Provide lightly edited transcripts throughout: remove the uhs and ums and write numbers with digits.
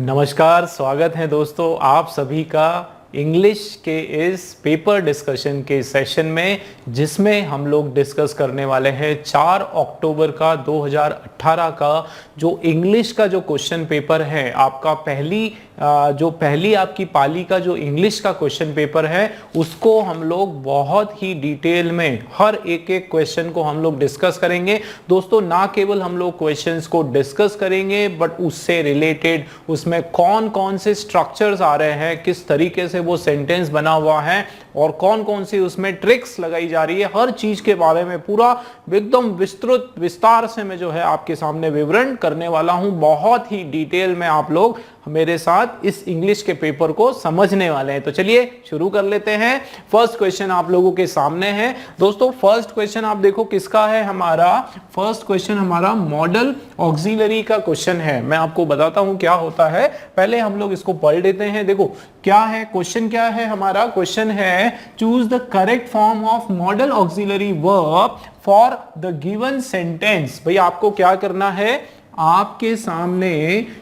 नमस्कार, स्वागत है दोस्तों आप सभी का इंग्लिश के इस पेपर डिस्कशन के सेशन में, जिसमें हम लोग डिस्कस करने वाले हैं 4 अक्टूबर का 2018 का जो इंग्लिश का जो क्वेश्चन पेपर है। आपका पहली आपकी पाली का जो इंग्लिश का क्वेश्चन पेपर है, उसको हम लोग बहुत ही डिटेल में हर एक क्वेश्चन को हम लोग डिस्कस करेंगे दोस्तों। ना केवल हम लोग क्वेश्चंस को डिस्कस करेंगे, बट उससे रिलेटेड उसमें कौन कौन से स्ट्रक्चर्स आ रहे हैं, किस तरीके से वो सेंटेंस बना हुआ है और कौन कौन सी उसमें ट्रिक्स लगाई जा रही है, हर चीज के बारे में पूरा एकदम विस्तृत विस्तार से मैं जो है आपके सामने विवरण करने वाला हूं। बहुत ही डिटेल में आप लोग मेरे साथ इस इंग्लिश के पेपर को समझने वाले हैं। तो चलिए शुरू कर लेते हैं। फर्स्ट क्वेश्चन आप लोगों के सामने है दोस्तों। फर्स्ट क्वेश्चन आप देखो किसका है, हमारा फर्स्ट क्वेश्चन हमारा मॉडल ऑक्सिलरी का क्वेश्चन है। मैं आपको बताता हूं क्या होता है, पहले हम लोग इसको पढ़ लेते हैं। देखो क्या है क्वेश्चन, क्या है हमारा क्वेश्चन है choose the correct form of model auxiliary verb for the given sentence. भाई आपको क्या करना है, आपके सामने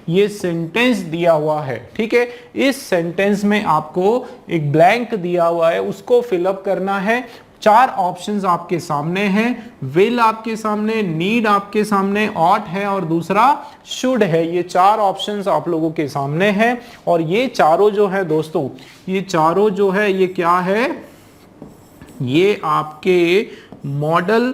ये सेंटेंस दिया हुआ है, ठीक है। इस सेंटेंस में आपको एक ब्लैंक दिया हुआ है, उसको फिलअप करना है। 4 ऑप्शंस आपके सामने हैं। विल आपके सामने, नीड आपके सामने, ऑट है और दूसरा शुड है। ये 4 ऑप्शंस आप लोगों के सामने हैं। और ये चारों जो है दोस्तों, ये चारों जो है ये क्या है, ये आपके मॉडल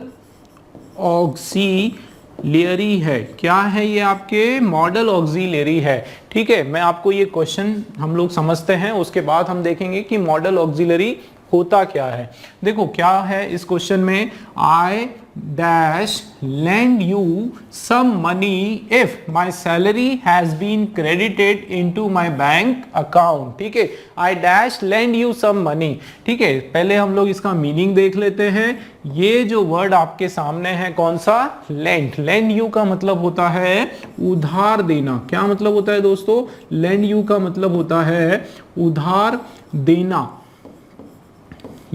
ऑक्सिलरी है। क्या है ये, आपके मॉडल ऑक्सिलरी है, ठीक है। मैं आपको ये क्वेश्चन हम लोग समझते हैं, उसके बाद हम देखेंगे कि मॉडल ऑक्सिलरी होता क्या है। देखो क्या है इस क्वेश्चन में, I dash lend you some money if my salary has been credited into my bank account, ठीक है। I dash lend you some money, ठीक है। पहले हम लोग इसका मीनिंग देख लेते हैं। ये जो वर्ड आपके सामने है कौन सा, lend। lend you का मतलब होता है उधार देना। क्या मतलब होता है दोस्तों, lend you का मतलब होता है उधार देना,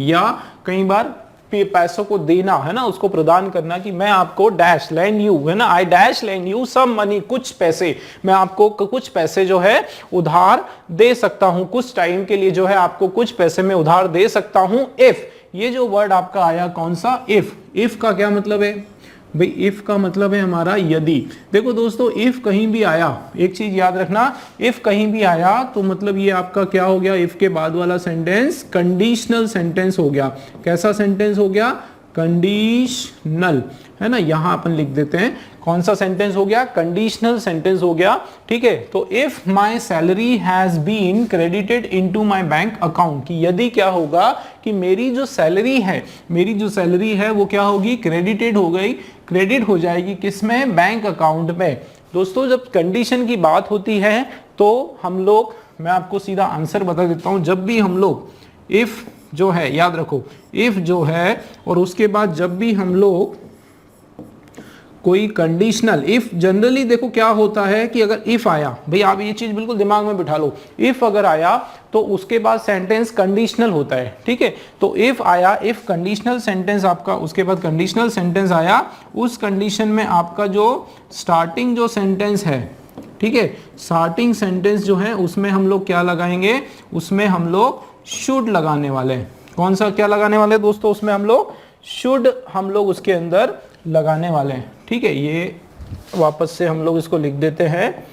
या कई बार पैसों को देना है ना, उसको प्रदान करना, कि मैं आपको डैश लैंड यू है ना, I dash lend you some money, कुछ पैसे, मैं आपको कुछ पैसे जो है उधार दे सकता हूं, कुछ टाइम के लिए जो है आपको कुछ पैसे में उधार दे सकता हूं। इफ, ये जो वर्ड आपका आया कौन सा, इफ। इफ का क्या मतलब है भाई, इफ का मतलब है हमारा यदि। देखो दोस्तों इफ कहीं भी आया, एक चीज याद रखना, इफ कहीं भी आया तो मतलब ये आपका क्या हो गया, इफ के बाद वाला सेंटेंस कंडीशनल सेंटेंस हो गया। कैसा सेंटेंस हो गया, कंडीशनल, है ना। यहां अपन लिख देते हैं कौन सा सेंटेंस हो गया, कंडीशनल सेंटेंस हो गया, ठीक है। तो if my salary has been credited into my bank account, कि यदि क्या होगा कि मेरी जो सैलरी है वो क्या होगी, क्रेडिटेड हो गई, क्रेडिट हो जाएगी किसमें, बैंक अकाउंट में। दोस्तों जब कंडीशन की बात होती है तो हम लोग, मैं आपको सीधा आंसर बता देता हूं, जब भी हम लोग इफ जो है, याद रखो इफ जो है, और उसके बाद जब भी हम लोग कोई कंडीशनल, इफ जनरली देखो क्या होता है कि अगर इफ आया, भाई आप ये चीज बिल्कुल दिमाग में बिठा लो, इफ अगर आया तो उसके बाद सेंटेंस कंडीशनल होता है, ठीक है। तो इफ आया, इफ कंडीशनल सेंटेंस आपका, उसके बाद कंडीशनल सेंटेंस आया, उस कंडीशन में आपका जो स्टार्टिंग जो सेंटेंस है, ठीक है, स्टार्टिंग सेंटेंस जो है उसमें हम लोग क्या लगाएंगे, उसमें हम लोग शुड लगाने वाले हैं। कौन सा क्या लगाने वाले हैं दोस्तों, उसमें हम लोग शुड, हम लोग उसके अंदर लगाने वाले हैं, ठीक है। ये वापस से हम लोग इसको लिख देते हैं,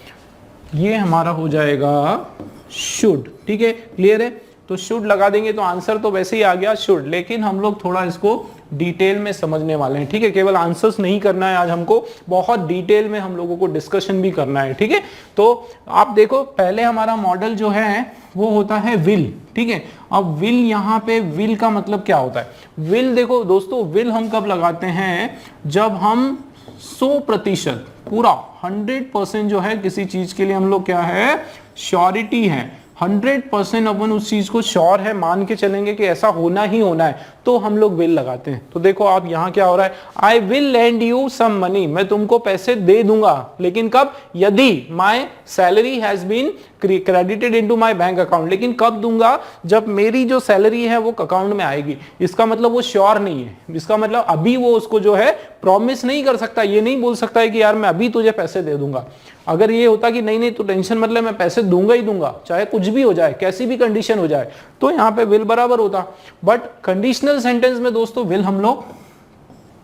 ये हमारा हो जाएगा शुड, ठीक है, क्लियर है। तो शुड लगा देंगे तो आंसर तो वैसे ही आ गया शुड, लेकिन हम लोग थोड़ा इसको डिटेल में समझने वाले हैं, ठीक है। केवल आंसर्स नहीं करना है आज हमको, बहुत डिटेल में हम लोगों को डिस्कशन भी करना है, ठीक है। तो आप देखो पहले हमारा मॉडल जो है वो होता है विल, ठीक है। अब विल, यहाँ पे विल का मतलब क्या होता है, विल देखो दोस्तों, विल हम कब लगाते हैं, जब हम 100% पूरा 100% जो है किसी चीज के लिए हम लोग क्या है, श्योरिटी है, 100% अपन उस चीज को श्योर है, मान के चलेंगे कि ऐसा होना ही होना है, तो हम लोग विल लगाते हैं। तो देखो आप यहाँ क्या हो रहा है, I will lend you some money, मैं तुमको पैसे दे दूंगा, लेकिन कब, यदि my salary has been credited into my bank account, लेकिन कब दूंगा, जब मेरी जो सैलरी है वो अकाउंट में आएगी। इसका मतलब वो श्योर नहीं है, इसका मतलब अभी वो उसको जो है प्रॉमिस नहीं कर सकता, ये नहीं बोल सकता है कि यार मैं अभी तुझे पैसे दे दूंगा। अगर ये होता कि नहीं नहीं तू टेंशन मतलब मैं पैसे दूंगा ही दूंगा, चाहे कुछ भी हो जाए, कैसी भी कंडीशन हो जाए, तो यहाँ पे विल बराबर होता। बट कंडीशनल सेंटेंस में दोस्तों विल हम लोग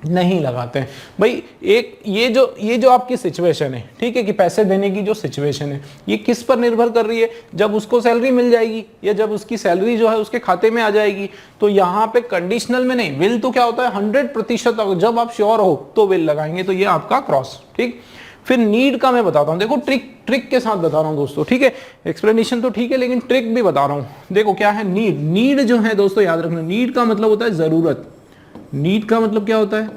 नहीं लगाते हैं भाई। एक ये जो आपकी सिचुएशन है, ठीक है, कि पैसे देने की जो सिचुएशन है, ये किस पर निर्भर कर रही है, जब उसको सैलरी मिल जाएगी या जब उसकी सैलरी जो है उसके खाते में आ जाएगी। तो यहाँ पे कंडीशनल में नहीं, विल तो क्या होता है 100%, जब आप श्योर हो तो विल लगाएंगे, तो ये आपका क्रॉस। ठीक, फिर नीड का मैं बताता हूं, देखो ट्रिक के साथ बता रहा हूं दोस्तों, ठीक है, एक्सप्लेनेशन तो ठीक है लेकिन ट्रिक भी बता रहा हूं। देखो क्या है नीड जो है दोस्तों, याद रखना, नीड का मतलब होता है जरूरत। नीड का मतलब क्या होता है,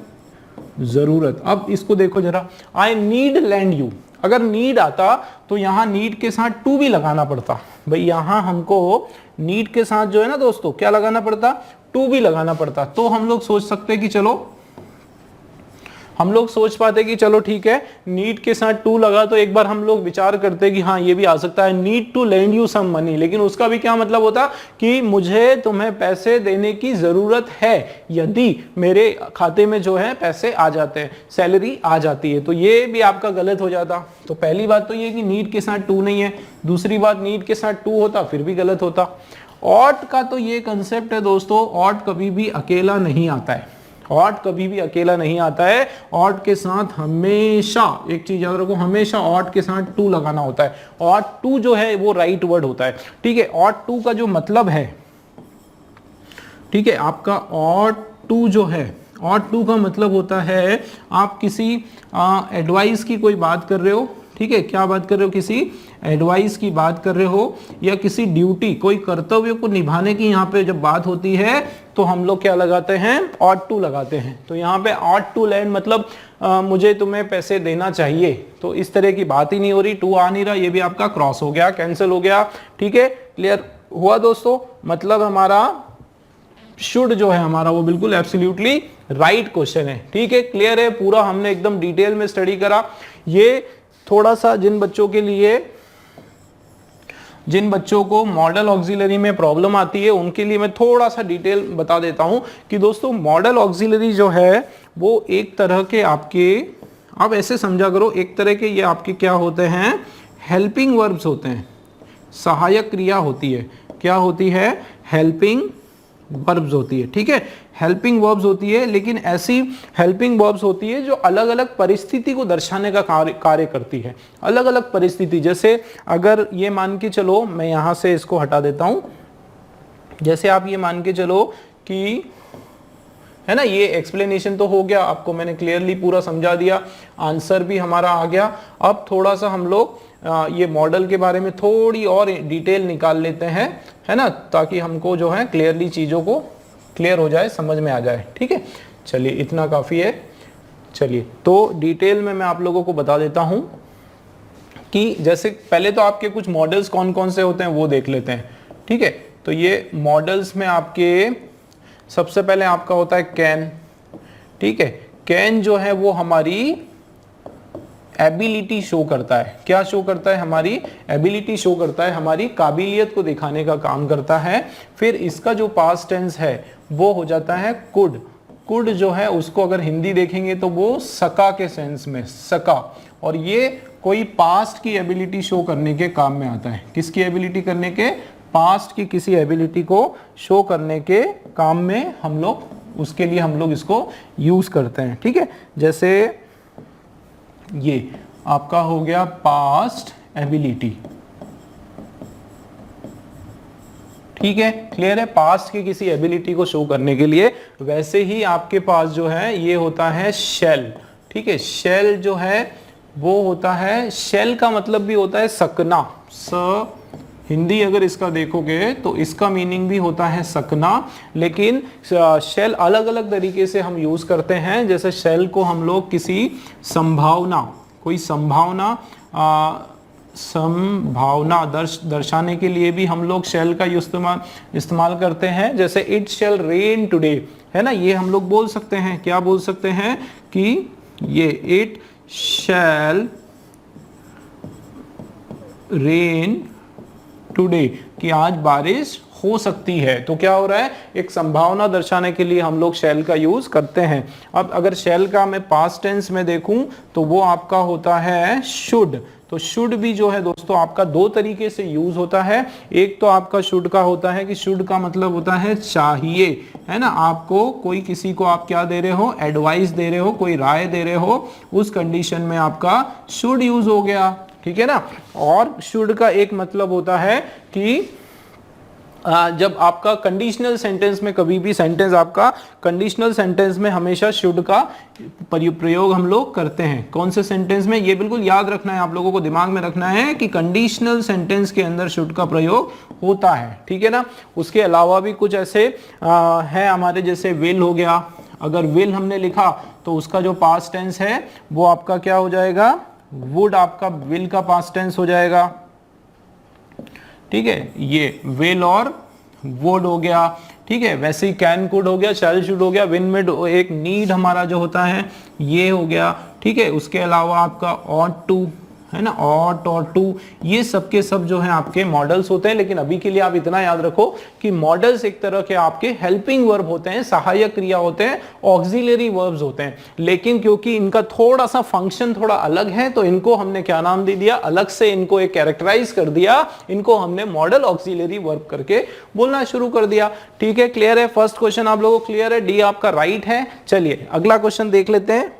जरूरत। अब इसको देखो जरा, आई नीड लैंड यू, अगर नीड आता तो यहां नीड के साथ टू भी लगाना पड़ता भाई। यहां हमको नीड के साथ जो है ना दोस्तों क्या लगाना पड़ता, टू भी लगाना पड़ता। तो हम लोग सोच सकते हैं कि चलो, हम लोग सोच पाते कि चलो ठीक है, नीड के साथ टू लगा तो एक बार हम लोग विचार करते कि हाँ ये भी आ सकता है, need to lend you some money, लेकिन उसका भी क्या मतलब होता कि मुझे तुम्हें पैसे देने की जरूरत है, यदि मेरे खाते में जो है पैसे आ जाते हैं, सैलरी आ जाती है। तो ये भी आपका गलत हो जाता। तो पहली बात तो ये कि नीड के साथ टू नहीं है, दूसरी बात नीड के साथ टू होता फिर भी गलत होता। ऑट का तो ये कंसेप्ट है दोस्तों, ऑट कभी भी अकेला नहीं आता है, ऑट कभी भी अकेला नहीं आता है। ऑट के साथ हमेशा एक चीज याद रखो, हमेशा ऑट के साथ टू लगाना होता है। ऑट टू जो है वो राइट वर्ड होता है, ठीक है। ऑट टू का जो मतलब है, ठीक है, आपका ऑट टू जो है, ऑट टू का मतलब होता है आप किसी एडवाइस की कोई बात कर रहे हो, ठीक है, क्या बात कर रहे हो, किसी एडवाइस की बात कर रहे हो, या किसी ड्यूटी, कोई कर्तव्य को निभाने की यहाँ पे जब बात होती है तो हम लोग क्या लगाते हैं, ऑट टू लगाते हैं। तो यहाँ पे ऑट टू लैंड मतलब मुझे तुम्हें पैसे देना चाहिए, तो इस तरह की बात ही नहीं हो रही, टू आ नहीं रहा, ये भी आपका क्रॉस हो गया, कैंसिल हो गया। ठीक है, क्लियर हुआ दोस्तों। मतलब हमारा शुड जो है हमारा वो बिल्कुल एब्सोल्युटली राइट क्वेश्चन है। ठीक है, क्लियर है, पूरा हमने एकदम डिटेल में स्टडी करा। ये थोड़ा सा जिन बच्चों को मॉडल ऑक्सिलरी में प्रॉब्लम आती है उनके लिए मैं थोड़ा सा डिटेल बता देता हूं कि दोस्तों मॉडल ऑक्सिलरी जो है वो एक तरह के आपके, आप ऐसे समझा करो, एक तरह के ये आपके क्या होते हैं, हेल्पिंग वर्ब्स होते हैं, सहायक क्रिया होती है। क्या होती है, हेल्पिंग वर्ब्स होती है। ठीक है, हेल्पिंग वर्ब्स होती है, लेकिन ऐसी हेल्पिंग वर्ब्स होती है जो अलग अलग परिस्थिति को दर्शाने का कार्य करती है। अलग अलग परिस्थिति, जैसे अगर ये मान के चलो, मैं यहां से इसको हटा देता हूं, जैसे आप ये मान के चलो कि है ना, ये एक्सप्लेनेशन तो हो गया, आपको मैंने क्लियरली पूरा समझा दिया, आंसर भी हमारा आ गया। अब थोड़ा सा हम लोग ये मॉडल के बारे में थोड़ी और डिटेल निकाल लेते हैं, है ना, ताकि हमको जो है क्लियरली चीज़ों को क्लियर हो जाए, समझ में आ जाए। ठीक है, चलिए इतना काफ़ी है। चलिए तो डिटेल में मैं आप लोगों को बता देता हूं कि जैसे पहले तो आपके कुछ मॉडल्स कौन कौन से होते हैं वो देख लेते हैं। ठीक है, तो ये मॉडल्स में आपके सबसे पहले आपका होता है कैन। ठीक है, कैन जो है वो हमारी एबिलिटी शो करता है। क्या शो करता है, हमारी एबिलिटी शो करता है, हमारी काबिलियत को दिखाने का काम करता है। फिर इसका जो पास्ट टेंस है वो हो जाता है कुड। कुड जो है उसको अगर हिंदी देखेंगे तो वो सका के सेंस में, सका, और ये कोई पास्ट की एबिलिटी शो करने के काम में आता है। किसकी एबिलिटी करने के, पास्ट की किसी एबिलिटी को शो करने के काम में हम लोग, उसके लिए हम लोग इसको यूज करते हैं। ठीक है, जैसे ये आपका हो गया पास्ट एबिलिटी। ठीक है, क्लियर है, पास्ट की किसी एबिलिटी को शो करने के लिए। वैसे ही आपके पास जो है ये होता है शेल। ठीक है, शेल जो है वो होता है, शेल का मतलब भी होता है सकना। हिंदी अगर इसका देखोगे तो इसका मीनिंग भी होता है सकना, लेकिन शेल अलग अलग तरीके से हम यूज करते हैं। जैसे शेल को हम लोग किसी संभावना, कोई संभावना दर्शाने के लिए भी हम लोग शेल का इस्तेमाल करते हैं। जैसे इट शेल रेन टुडे, है ना, ये हम लोग बोल सकते हैं, क्या बोल सकते हैं कि ये इट शैल रेन टुडे, कि आज बारिश हो सकती है। तो क्या हो रहा है, एक संभावना दर्शाने के लिए हम लोग शैल का यूज करते हैं। अब अगर शैल का मैं पास्ट टेंस में देखूं तो वो आपका होता है शुड। तो शुड भी जो है दोस्तों आपका दो तरीके से यूज होता है। एक तो आपका शुड का होता है कि शुड का मतलब होता है चाहिए, है ना, आपको कोई किसी को आप क्या दे रहे हो, एडवाइस दे रहे हो, कोई राय दे रहे हो, उस कंडीशन में आपका शुड यूज हो गया, ठीक है ना। और शुड का एक मतलब होता है कि जब आपका कंडीशनल सेंटेंस में, कभी भी सेंटेंस आपका कंडीशनल सेंटेंस में हमेशा शुड का प्रयोग हम लोग करते हैं। कौन से सेंटेंस में, ये बिल्कुल याद रखना है, आप लोगों को दिमाग में रखना है कि कंडीशनल सेंटेंस के अंदर शुड का प्रयोग होता है, ठीक है ना। उसके अलावा भी कुछ ऐसे है हमारे, जैसे विल हो गया। अगर विल हमने लिखा तो उसका जो पास्ट टेंस है वो आपका क्या हो जाएगा, वुड आपका विल का पास्ट टेंस हो जाएगा, ठीक है, ये विल और वुड हो गया, ठीक है। वैसे ही कैन कुड हो गया, शैल शुड हो गया, विन मिड एक नीड हमारा जो होता है ये हो गया, ठीक है। उसके अलावा आपका ऑट टू, है ना, ऑट और टू, ये सब के सब जो है आपके मॉडल्स होते हैं। लेकिन अभी के लिए आप इतना याद रखो कि मॉडल्स एक तरह के आपके हेल्पिंग वर्ब होते हैं, सहायक क्रिया होते हैं, ऑक्सिलरी वर्ब्स होते हैं। लेकिन क्योंकि इनका थोड़ा सा फंक्शन थोड़ा अलग है तो इनको हमने क्या नाम दे दिया, अलग से इनको एक कैरेक्टराइज कर दिया, इनको हमने मॉडल ऑक्सिलरी वर्ब करके बोलना शुरू कर दिया, ठीक है। क्लियर है, फर्स्ट क्वेश्चन आप लोगों को क्लियर है, डी आपका राइट है। चलिए अगला क्वेश्चन देख लेते हैं।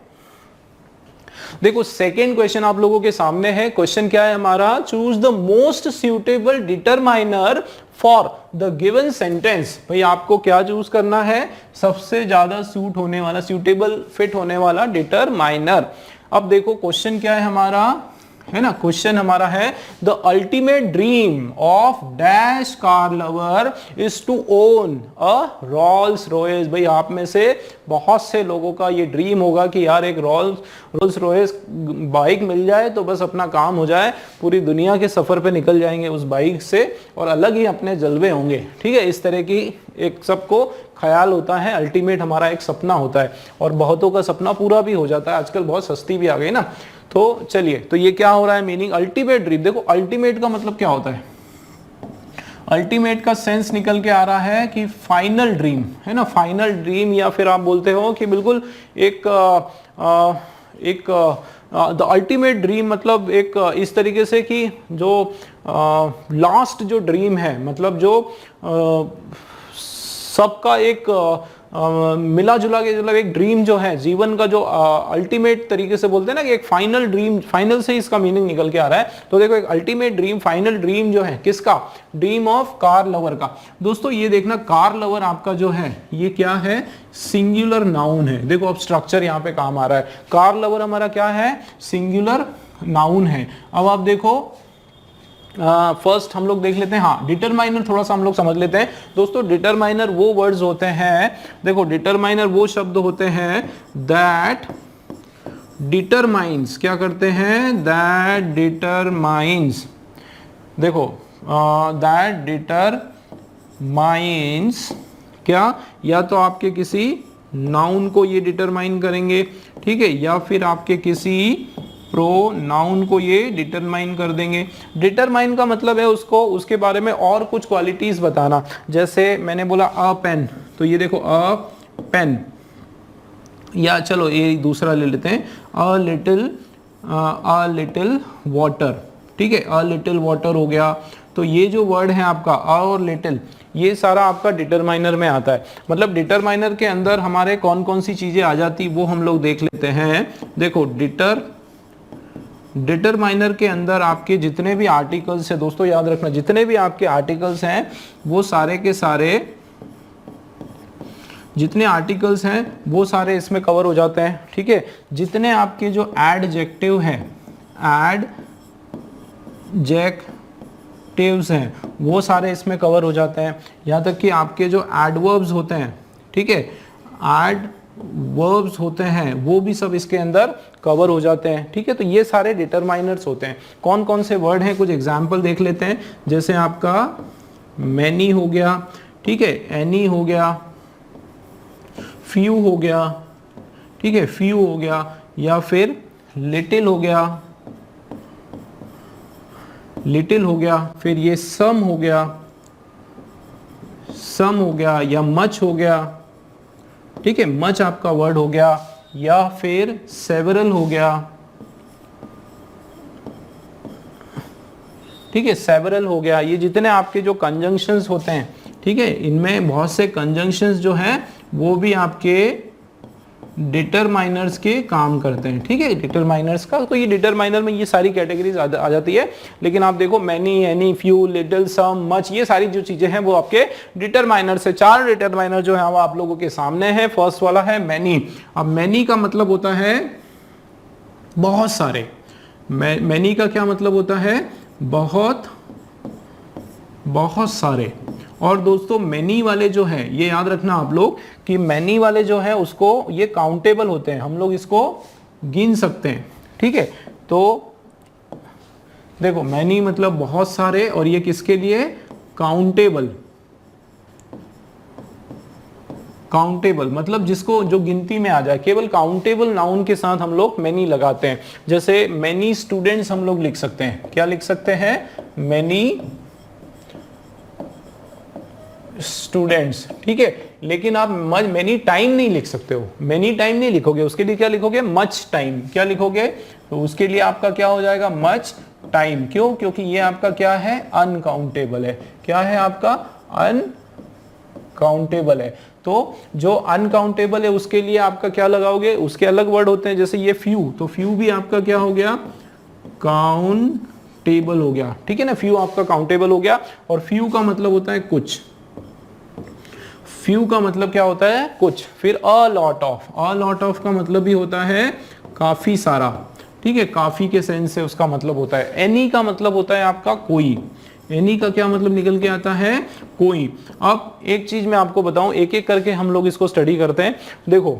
देखो सेकेंड क्वेश्चन आप लोगों के सामने है। क्वेश्चन क्या है हमारा, choose the most suitable determiner for the given sentence. भाई आपको क्या चूज करना है, सबसे ज्यादा सूट होने वाला, सुटेबल फिट होने वाला डिटरमाइनर। अब देखो क्वेश्चन क्या है हमारा, है ना, क्वेश्चन हमारा है the ultimate dream of dash car lover is to own a Rolls Royce. भाई आप में से बहुत से लोगों का ये ड्रीम होगा कि यार एक रोल्स रॉयस बाइक मिल जाए तो बस अपना काम हो जाए, पूरी दुनिया के सफर पे निकल जाएंगे उस बाइक से और अलग ही अपने जलवे होंगे, ठीक है। इस तरह की एक सबको ख्याल होता है, अल्टीमेट हमारा एक सपना होता है और बहुतों का सपना पूरा भी हो जाता है, आजकल बहुत सस्ती भी आ गई ना। तो चलिए, तो ये क्या हो रहा है, मीनिंग अल्टीमेट ड्रीम। देखो अल्टीमेट का मतलब क्या होता है, अल्टीमेट का सेंस निकल के आ रहा है कि फाइनल ड्रीम, है ना, फाइनल ड्रीम, या फिर आप बोलते हो कि बिल्कुल एक द अल्टीमेट ड्रीम, मतलब एक इस तरीके से कि जो लास्ट जो ड्रीम है, मतलब जो सबका एक मिला जुला के, मतलब एक ड्रीम जो है जीवन का, जो अल्टीमेट तरीके से बोलते हैं ना कि एक फाइनल ड्रीम, फाइनल से इसका मीनिंग निकल के आ रहा है। तो देखो एक अल्टीमेट ड्रीम, फाइनल ड्रीम जो है किसका, ड्रीम ऑफ कार लवर का। दोस्तों ये देखना, कार लवर आपका जो है ये क्या है, सिंगुलर नाउन है। देखो अब स्ट्रक्चर यहाँ पे काम आ रहा है, कार लवर हमारा क्या है, सिंगुलर नाउन है। अब आप देखो फर्स्ट हम लोग देख लेते हैं, हाँ डिटरमाइनर थोड़ा सा हम लोग समझ लेते हैं। दोस्तों डिटरमाइनर वो वर्ड्स होते हैं, देखो डिटरमाइनर वो शब्द होते हैं दैट डिटरमाइंस, क्या करते हैं, दैट डिटरमाइंस, देखो दैट डिटरमाइंस क्या, या तो आपके किसी नाउन को ये डिटरमाइन करेंगे, ठीक है, या फिर आपके किसी प्रोनाउन को ये डिटरमाइन कर देंगे। डिटरमाइन का मतलब है उसको, उसके बारे में और कुछ क्वालिटीज बताना। जैसे मैंने बोला अ पेन, तो ये देखो अ पेन, या चलो ये दूसरा ले लेते हैं, अ लिटिल वाटर, ठीक है, अ लिटिल वाटर हो गया। तो ये जो वर्ड है आपका अ और लिटिल, ये सारा आपका डिटरमाइनर में आता है। मतलब डिटरमाइनर के अंदर हमारे कौन कौन सी चीजें आ जाती वो हम लोग देख लेते हैं। देखो डिटरमाइनर के अंदर आपके जितने भी आर्टिकल्स हैं, दोस्तों याद रखना, जितने भी आपके आर्टिकल्स हैं वो सारे के सारे, जितने आर्टिकल्स हैं वो सारे इसमें कवर हो जाते हैं, ठीक है। जितने आपके जो एडजेक्टिव हैं, एडजेक्टिव्स हैं वो सारे इसमें कवर हो जाते हैं। यहाँ तक कि आपके जो एडवर्ब्स होते हैं, ठीक है, एडवर्ब्स होते हैं वो भी सब इसके अंदर कवर हो जाते हैं, ठीक है। तो ये सारे डिटरमाइनर्स होते हैं। कौन कौन से वर्ड हैं, कुछ एग्जाम्पल देख लेते हैं। जैसे आपका मैनी हो गया, ठीक है, एनी हो गया, फ्यू हो गया, ठीक है, फ्यू हो गया, या फिर लिटिल हो गया, लिटिल हो गया, फिर ये सम हो गया, सम हो गया, या मच हो गया, ठीक है, मच आपका वर्ड हो गया, या फिर सेवरल हो गया, ठीक है, सेवरल हो गया। ये जितने आपके जो कंजंक्शंस होते हैं, ठीक है, इनमें बहुत से कंजंक्शंस जो हैं वो भी आपके डिटरमाइनर्स के काम करते हैं, ठीक है, डिटरमाइनर्स का। तो ये डिटरमाइनर में ये सारी कैटेगरीज आ जाती है, लेकिन आप देखो मैनी, एनी, फ्यू, लिटिल, सम, मच, ये सारी जो चीजें हैं वो आपके डिटरमाइनर से। 4 डिटरमाइनर जो है वो आप लोगों के सामने है। फर्स्ट वाला है मैनी। अब मैनी का मतलब होता है बहुत सारे। मैनी का क्या मतलब होता है? बहुत सारे। और दोस्तों मैनी वाले जो है, ये याद रखना आप लोग कि मैनी वाले जो है उसको ये काउंटेबल होते हैं, हम लोग इसको गिन सकते हैं, ठीक है। तो देखो मैनी मतलब बहुत सारे, और ये किसके लिए? काउंटेबल। काउंटेबल मतलब जिसको जो गिनती में आ जाए, केवल काउंटेबल नाउन के साथ हम लोग मैनी लगाते हैं। जैसे मैनी स्टूडेंट्स हम लोग लिख सकते हैं। क्या लिख सकते हैं? मैनी स्टूडेंट्स, ठीक है। लेकिन आप मैनी टाइम नहीं लिख सकते हो, मैनी टाइम नहीं लिखोगे, उसके लिए क्या लिखोगे? Much time. क्या लिखोगे? तो उसके लिए आपका क्या हो जाएगा? Much time. क्यों? क्योंकि ये आपका क्या है? अनकाउंटेबल है। क्या है आपका? अनकाउंटेबल है। तो जो अनकाउंटेबल है उसके लिए आपका क्या लगाओगे? उसके अलग वर्ड होते हैं। जैसे ये फ्यू, तो फ्यू भी आपका क्या हो गया? काउंटेबल हो गया, ठीक है ना। फ्यू आपका काउंटेबल हो गया। और फ्यू का मतलब होता है कुछ। फ्यू का मतलब क्या होता है? कुछ। फिर a lot of, a lot of का मतलब भी होता है काफी सारा, ठीक है, काफी के सेंस से उसका मतलब होता है। एनी का मतलब होता है आपका कोई। एनी का क्या मतलब निकल के आता है? कोई। अब एक चीज मैं आपको बताऊं, एक एक करके हम लोग इसको स्टडी करते हैं। देखो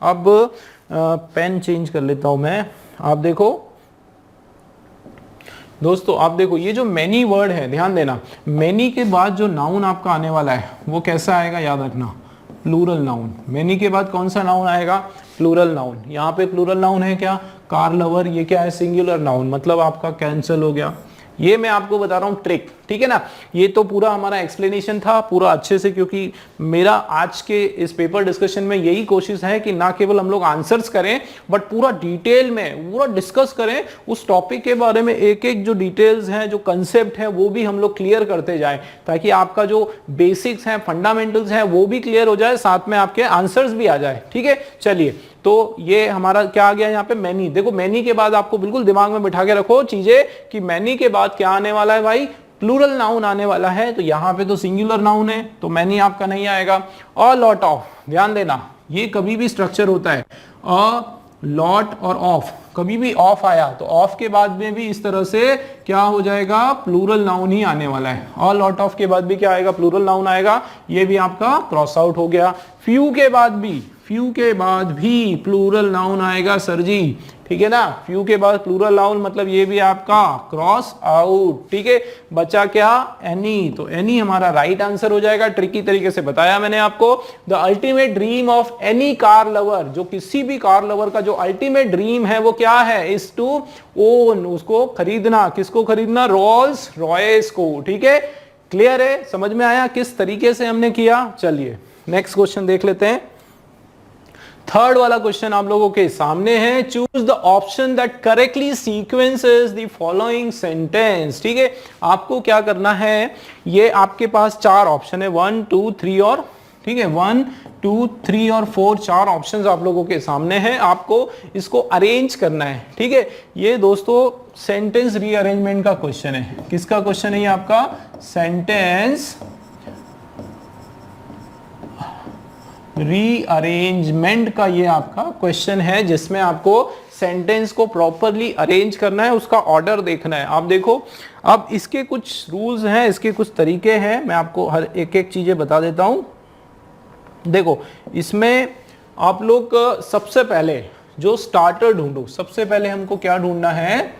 अब पेन चेंज कर लेता हूं मैं। आप देखो दोस्तों, आप देखो ये जो मैनी वर्ड है, ध्यान देना, मैनी के बाद जो नाउन आपका आने वाला है वो कैसा आएगा? याद रखना, प्लूरल नाउन। मैनी के बाद कौन सा नाउन आएगा? Plural noun. यहाँ पे प्लूरल नाउन है क्या? Car lover. ये क्या है? सिंगुलर नाउन, मतलब आपका कैंसिल हो गया। ये मैं आपको बता रहा हूं ट्रिक, ठीक है ना। ये तो पूरा हमारा एक्सप्लेनेशन था पूरा अच्छे से, क्योंकि मेरा आज के इस पेपर डिस्कशन में यही कोशिश है कि ना केवल हम लोग आंसर्स करें, बट पूरा डिटेल में पूरा डिस्कस करें उस टॉपिक के बारे में। एक एक जो डिटेल्स हैं, जो कंसेप्ट है, वो भी हम लोग क्लियर करते जाएं, ताकि आपका जो बेसिक्स हैं, फंडामेंटल्स हैं, वो भी क्लियर हो जाए, साथ में आपके आंसर्स भी आ जाए, ठीक है। चलिए, तो ये हमारा क्या आ गया यहाँ पे? मैनी। देखो मैनी के बाद आपको बिल्कुल दिमाग में बिठा के रखो चीजें कि मैनी के बाद क्या आने वाला है भाई? प्लूरल नाउन आने वाला है। तो यहाँ पे तो सिंगुलर नाउन है, तो मैनी आपका नहीं आएगा। अ लॉट ऑफ, ध्यान देना, ये कभी भी स्ट्रक्चर होता है। अ लॉट और ऑफ, कभी भी ऑफ आया तो ऑफ के बाद में भी इस तरह से क्या हो जाएगा? प्लूरल नाउन ही आने वाला है। अ लॉट ऑफ के बाद भी क्या आएगा? प्लूरल नाउन आएगा। ये भी आपका क्रॉस आउट हो गया। फ्यू के बाद भी, फ्यू के बाद भी प्लूरल नाउन आएगा सर जी, ठीक है ना। फ्यू के बाद प्लूरल नाउन मतलब ये भी आपका क्रॉस आउट, ठीक है। बचा क्या? एनी। तो एनी हमारा राइट आंसर हो जाएगा। ट्रिकी तरीके से बताया मैंने आपको। The ultimate dream of any car lover, जो किसी भी कार लवर का जो अल्टीमेट ड्रीम है वो क्या है? इज टू ओन, उसको खरीदना। किसको खरीदना? रोल्स रॉयस को, ठीक है। क्लियर है? समझ में आया किस तरीके से हमने किया? चलिए नेक्स्ट क्वेश्चन देख लेते हैं। थर्ड वाला क्वेश्चन आप लोगों के सामने है। Choose the option that correctly sequences the following sentence, ठीक है। आपको क्या करना है? ये आपके पास 4 ऑप्शन है, 1 2 3 और, ठीक है, 1 2 3 और 4, 4 ऑप्शंस आप लोगों के सामने हैं। आपको इसको अरेंज करना है, ठीक है। ये दोस्तों सेंटेंस रीअरेंजमेंट का क्वेश्चन है। किसका क्वेश्चन है ये? आपका सेंटेंस रीअरेंजमेंट का ये आपका क्वेश्चन है, जिसमें आपको सेंटेंस को प्रॉपरली अरेंज करना है, उसका ऑर्डर देखना है। आप देखो, अब इसके कुछ रूल्स हैं, इसके कुछ तरीके हैं, मैं आपको हर एक एक चीजें बता देता हूं। देखो इसमें आप लोग सबसे पहले जो स्टार्टर ढूंढो, सबसे पहले हमको क्या ढूंढना है?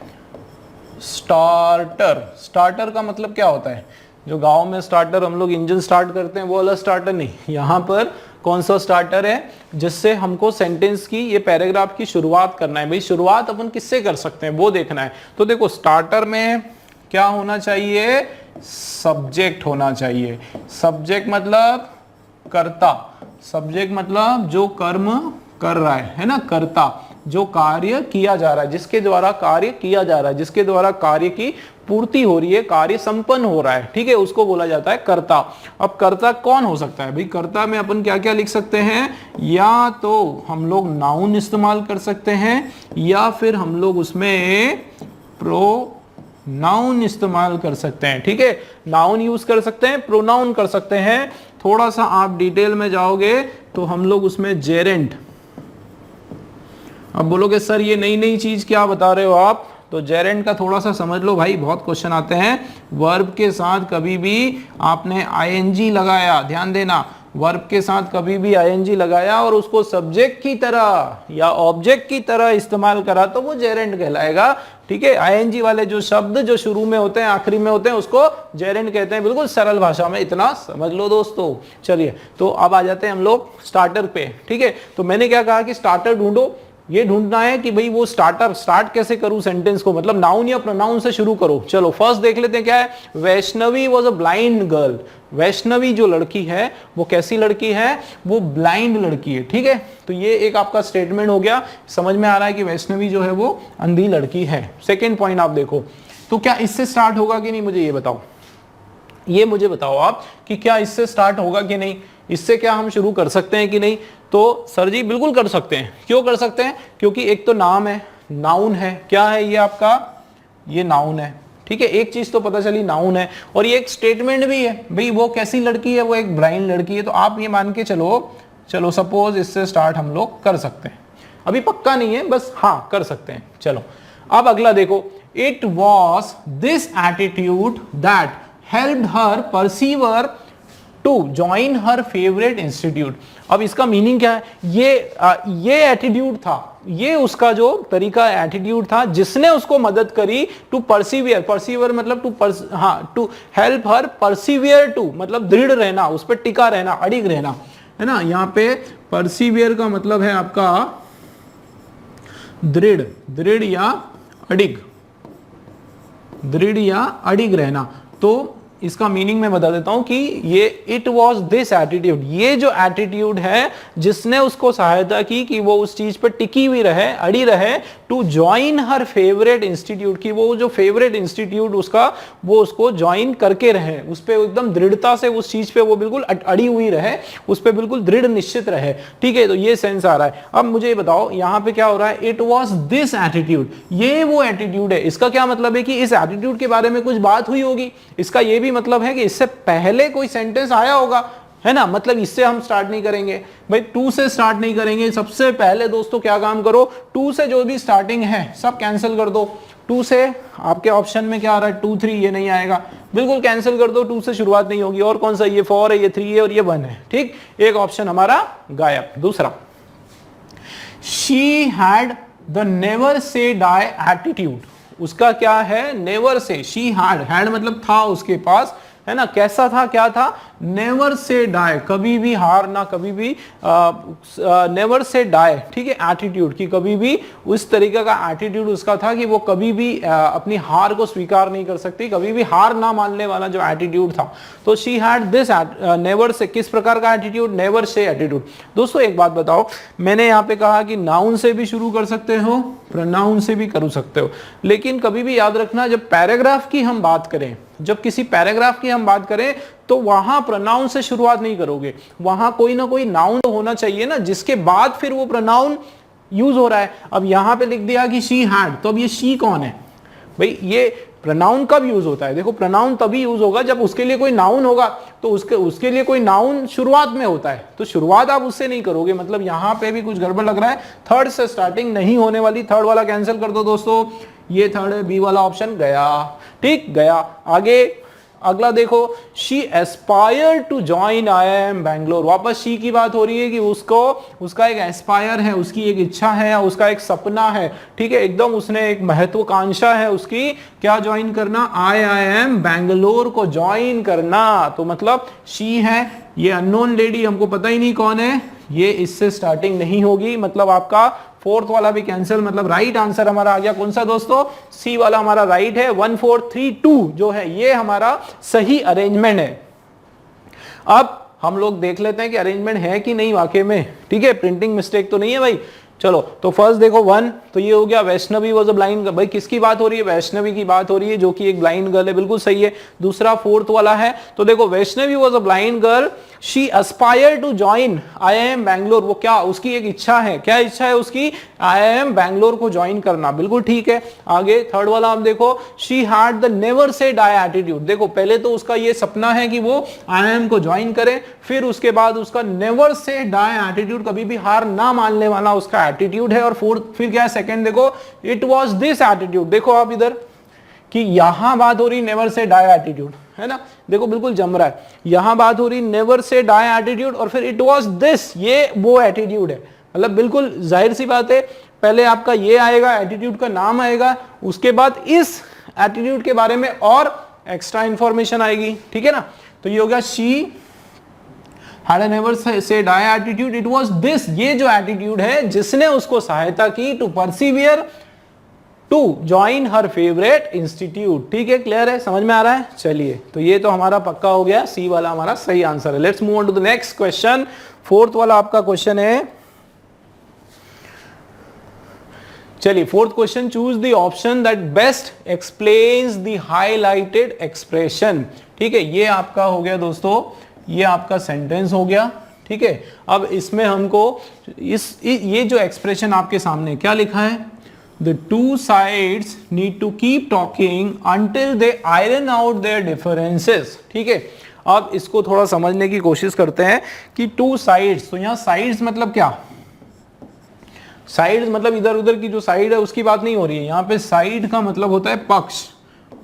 स्टार्टर। स्टार्टर का मतलब क्या होता है? जो गांव में स्टार्टर हम लोग इंजन स्टार्ट करते हैं वो वाला स्टार्टर नहीं, यहां पर कौन सा स्टार्टर है जिससे हमको सेंटेंस की, ये पैराग्राफ की शुरुआत करना है। भाई शुरुआत अपन किससे कर सकते हैं वो देखना है। तो देखो स्टार्टर में क्या होना चाहिए, सब्जेक्ट होना चाहिए। सब्जेक्ट मतलब कर्ता, सब्जेक्ट मतलब जो कर्म कर रहा है ना, कर्ता, जो कार्य किया जा रहा है, जिसके द्वारा कार्य किया जा रहा है, जिसके द्वारा कार्य की पूर्ति हो रही है, कार्य संपन्न हो रहा है, ठीक है, उसको बोला जाता है कर्ता। अब कर्ता कौन हो सकता है भाई, कर्ता में अपन क्या क्या लिख सकते हैं, या तो हम लोग नाउन इस्तेमाल कर सकते हैं या फिर हम लोग उसमें प्रोनाउन इस्तेमाल कर सकते हैं, ठीक है, नाउन यूज कर सकते हैं, प्रोनाउन कर सकते हैं। थोड़ा सा आप डिटेल में जाओगे तो हम लोग उसमें जेरेंट, अब बोलोगे सर ये नई नई चीज क्या बता रहे हो आप, तो जेरेंट का थोड़ा सा समझ लो भाई, बहुत क्वेश्चन आते हैं। वर्ब के साथ कभी भी आपने आईएनजी लगाया, ध्यान देना, वर्ब के साथ कभी भी आईएनजी लगाया और उसको सब्जेक्ट की तरह या ऑब्जेक्ट की तरह इस्तेमाल करा तो वो जेरेंट कहलाएगा, ठीक है। आईएनजी वाले जो शब्द जो शुरू में होते हैं आखिरी में होते हैं उसको जेरेंट कहते हैं, बिल्कुल सरल भाषा में, इतना समझ लो दोस्तों। चलिए तो अब आ जाते हैं हम लोग स्टार्टर पे, ठीक है। तो मैंने क्या कहा कि स्टार्टर ढूंढो, ये ढूंढना है कि भाई वो स्टार्टर स्टार्ट कैसे करूं सेंटेंस को, मतलब नाउन या प्रोनाउन से शुरू करो। चलो फर्स्ट देख लेते हैं क्या है, Vaishnavi was a blind girl. Vaishnavi जो लड़की है वो कैसी लड़की है, वो ब्लाइंड लड़की है, ठीक है। तो ये एक आपका स्टेटमेंट हो गया, समझ में आ रहा है कि वैष्णवी जो है वो अंधी लड़की है। सेकेंड पॉइंट आप देखो, तो क्या इससे स्टार्ट होगा कि नहीं, मुझे ये बताओ, ये मुझे बताओ आप कि क्या इससे स्टार्ट होगा कि नहीं, इससे क्या हम शुरू कर सकते हैं कि नहीं। तो सर जी बिल्कुल कर सकते हैं। क्यों कर सकते हैं, क्योंकि एक तो नाम है, नाउन है, क्या है ये आपका, ये नाउन है, ठीक है, एक चीज तो पता चली नाउन है, और ये एक स्टेटमेंट भी है, भाई वो कैसी लड़की है, वो एक ब्लाइंड लड़की है। तो आप ये मान के चलो सपोज इससे स्टार्ट हम लोग कर सकते हैं, अभी पक्का नहीं है, बस हाँ कर सकते हैं। चलो अब अगला देखो, it was this attitude that helped her persevere to join her favourite institute. अब इसका मीनिंग क्या है, ये एटीट्यूड था, ये उसका जो तरीका एटीट्यूड था जिसने उसको मदद करी टू परसीवियर, परसीवियर मतलब टू हेल्प हर परसीवियर टू मतलब दृढ़ रहना, उस पर टिका रहना, अड़िग रहना, है ना। यहाँ पे परसीवियर का मतलब है आपका दृढ़, दृढ़ या अड़िग, दृढ़ या अड़िग रहना। तो इसका मीनिंग मैं बता देता हूं कि ये इट वॉज दिस एटीट्यूड, ये जो एटीट्यूड है जिसने उसको सहायता की कि वो उस चीज पर टिकी हुई रहे, अड़ी रहे, to join her favourite institute, की वो जो फेवरेट इंस्टीट्यूट उसका, वो उसको ज्वाइन करके रहे, उस पर एकदम दृढ़ता से उस चीज पे वो बिल्कुल अड़ी हुई रहे, उस पर बिल्कुल दृढ़ निश्चित रहे, ठीक है। तो ये सेंस आ रहा है। अब मुझे बताओ यहाँ पे क्या हो रहा है, इट वॉज दिस एटीट्यूड, ये वो एटीट्यूड है, इसका क्या मतलब है कि इस एटीट्यूड के बारे में कुछ बात हुई होगी, इसका ये भी मतलब है कि इससे पहले कोई सेंटेंस आया होगा, है ना, मतलब इससे हम स्टार्ट नहीं करेंगे भाई, टू से स्टार्ट नहीं करेंगे। सबसे पहले दोस्तों क्या काम करो, टू से जो भी स्टार्टिंग है सब कैंसिल कर दो। टू से आपके ऑप्शन में क्या आ रहा है, 2 3, ये नहीं आएगा, बिल्कुल कैंसिल कर दो, टू से शुरुआत नहीं होगी। और कौन सा, ये 4 है, ये 3 है और ये 1 है, ठीक, एक ऑप्शन हमारा गायब। दूसरा, she had the never say die attitude, उसका क्या है, नेवर से, शी हैड मतलब था उसके पास, है ना, कैसा था, क्या था, नेवर से डाई, कभी भी हार ना, कभी भी नेवर से डाई, ठीक है, एटीट्यूड की, कभी भी उस तरीके का एटीट्यूड उसका था कि वो कभी भी अपनी हार को स्वीकार नहीं कर सकती, कभी भी हार ना मानने वाला जो एटीट्यूड था। तो she had this never say, किस प्रकार का एटीट्यूड, नेवर से एटीट्यूड। दोस्तों एक बात बताओ, मैंने यहाँ पे कहा कि नाउन से भी शुरू कर सकते हो, प्रोनाउन से भी कर सकते हो, लेकिन कभी भी याद रखना जब पैराग्राफ की हम बात करें, जब किसी पैराग्राफ की हम बात करें तो वहां प्रोनाउन से शुरुआत नहीं करोगे, वहां कोई ना कोई नाउन होना चाहिए ना, जिसके बाद फिर वो प्रोनाउन यूज हो रहा है। अब यहां पे लिख दिया कि शी हैड, तो अब ये शी कौन है भाई, ये प्रोनाउन कब यूज होता है, देखो प्रोनाउन तभी यूज होगा जब उसके लिए कोई नाउन होगा, तो उसके लिए कोई नाउन शुरुआत में होता है, तो शुरुआत आप उससे नहीं करोगे, मतलब यहां पे भी कुछ गड़बड़ लग रहा है, थर्ड से स्टार्टिंग नहीं होने वाली, थर्ड वाला कैंसिल कर दो दोस्तों, ये थर्ड है, बी वाला ऑप्शन गया, ठीक, गया। आगे अगला देखो, she aspire to join IIM Bangalore, वापस शी की बात हो रही है कि उसका एक एस्पायर है, उसकी एक इच्छा है, उसका एक सपना है, ठीक है, एकदम उसने एक महत्वाकांक्षा है उसकी, क्या ज्वाइन करना, IIM बैंगलोर को ज्वाइन करना। तो मतलब शी है, ये अननोन लेडी हमको पता ही नहीं कौन है, ये इससे स्टार्टिंग नहीं होगी, मतलब आपका फोर्थ वाला भी कैंसिल, मतलब राइट आंसर हमारा आ गया कौन सा दोस्तों, सी वाला हमारा राइट है। 1432 जो है ये हमारा सही अरेंजमेंट है। अब हम लोग देख लेते हैं कि अरेंजमेंट है कि नहीं वाकई में, ठीक है, प्रिंटिंग मिस्टेक तो नहीं है भाई। चलो तो फर्स्ट देखो 1, तो ये हो गया Vaishnavi was a blind girl, भाई किसकी बात हो रही है, वैष्णवी की बात हो रही है जो कि एक ब्लाइंड गर्ल है, बिल्कुल सही है। दूसरा फोर्थ वाला है, तो देखो Vaishnavi was a blind girl, she aspire to join IIM Bangalore, वो क्या उसकी एक इच्छा है, क्या इच्छा है उसकी, IIM बैंगलोर को ज्वाइन करना, बिल्कुल ठीक है। आगे थर्ड वाला आप देखो, she had the never say die attitude, देखो पहले तो उसका ये सपना है कि वो IIM को ज्वाइन करे, फिर उसके बाद उसका नेवर से डाई एटीट्यूड, कभी भी हार ना मानने वाला उसका एटीट्यूड है। और फोर्थ फिर क्या है, सेकंड देखो, इट वाज दिस एटीट्यूड, देखो आप इधर कि यहां बात हो रही नेवर से डाई एटीट्यूड, है ना, देखो बिल्कुल जम रहा है, यहां बात हो रही नेवर से डाई एटीट्यूड और फिर इट वाज दिस, ये वो एटीट्यूड है, मतलब बिल्कुल जाहिर सी बात है, पहले आपका ये आएगा, एटीट्यूड का नाम आएगा, उसके बाद इस एटीट्यूड के बारे में और एक्स्ट्रा इंफॉर्मेशन आएगी, ठीक है ना। तो ये हो गया she had never said I attitude, it was this, ये जो एटीट्यूड है जिसने उसको सहायता की to persevere to join her favourite institute, ठीक है, क्लियर है, समझ में आ रहा है। चलिए तो ये तो हमारा पक्का हो गया, सी वाला हमारा सही आंसर है। Let's move on to the next question. Fourth वाला आपका क्वेश्चन है, चलिए fourth question, choose the option that best explains the highlighted expression, ठीक है, ये आपका हो गया दोस्तों, ये आपका सेंटेंस हो गया, ठीक है। अब इसमें हमको ये जो एक्सप्रेशन आपके सामने क्या लिखा है, the two sides need to keep talking until they iron out their differences, ठीक है। अब इसको थोड़ा समझने की कोशिश करते हैं कि टू साइड्स, तो यहां साइड्स मतलब क्या, साइड्स मतलब इधर उधर की जो साइड है उसकी बात नहीं हो रही है, यहां पे साइड का मतलब होता है पक्ष,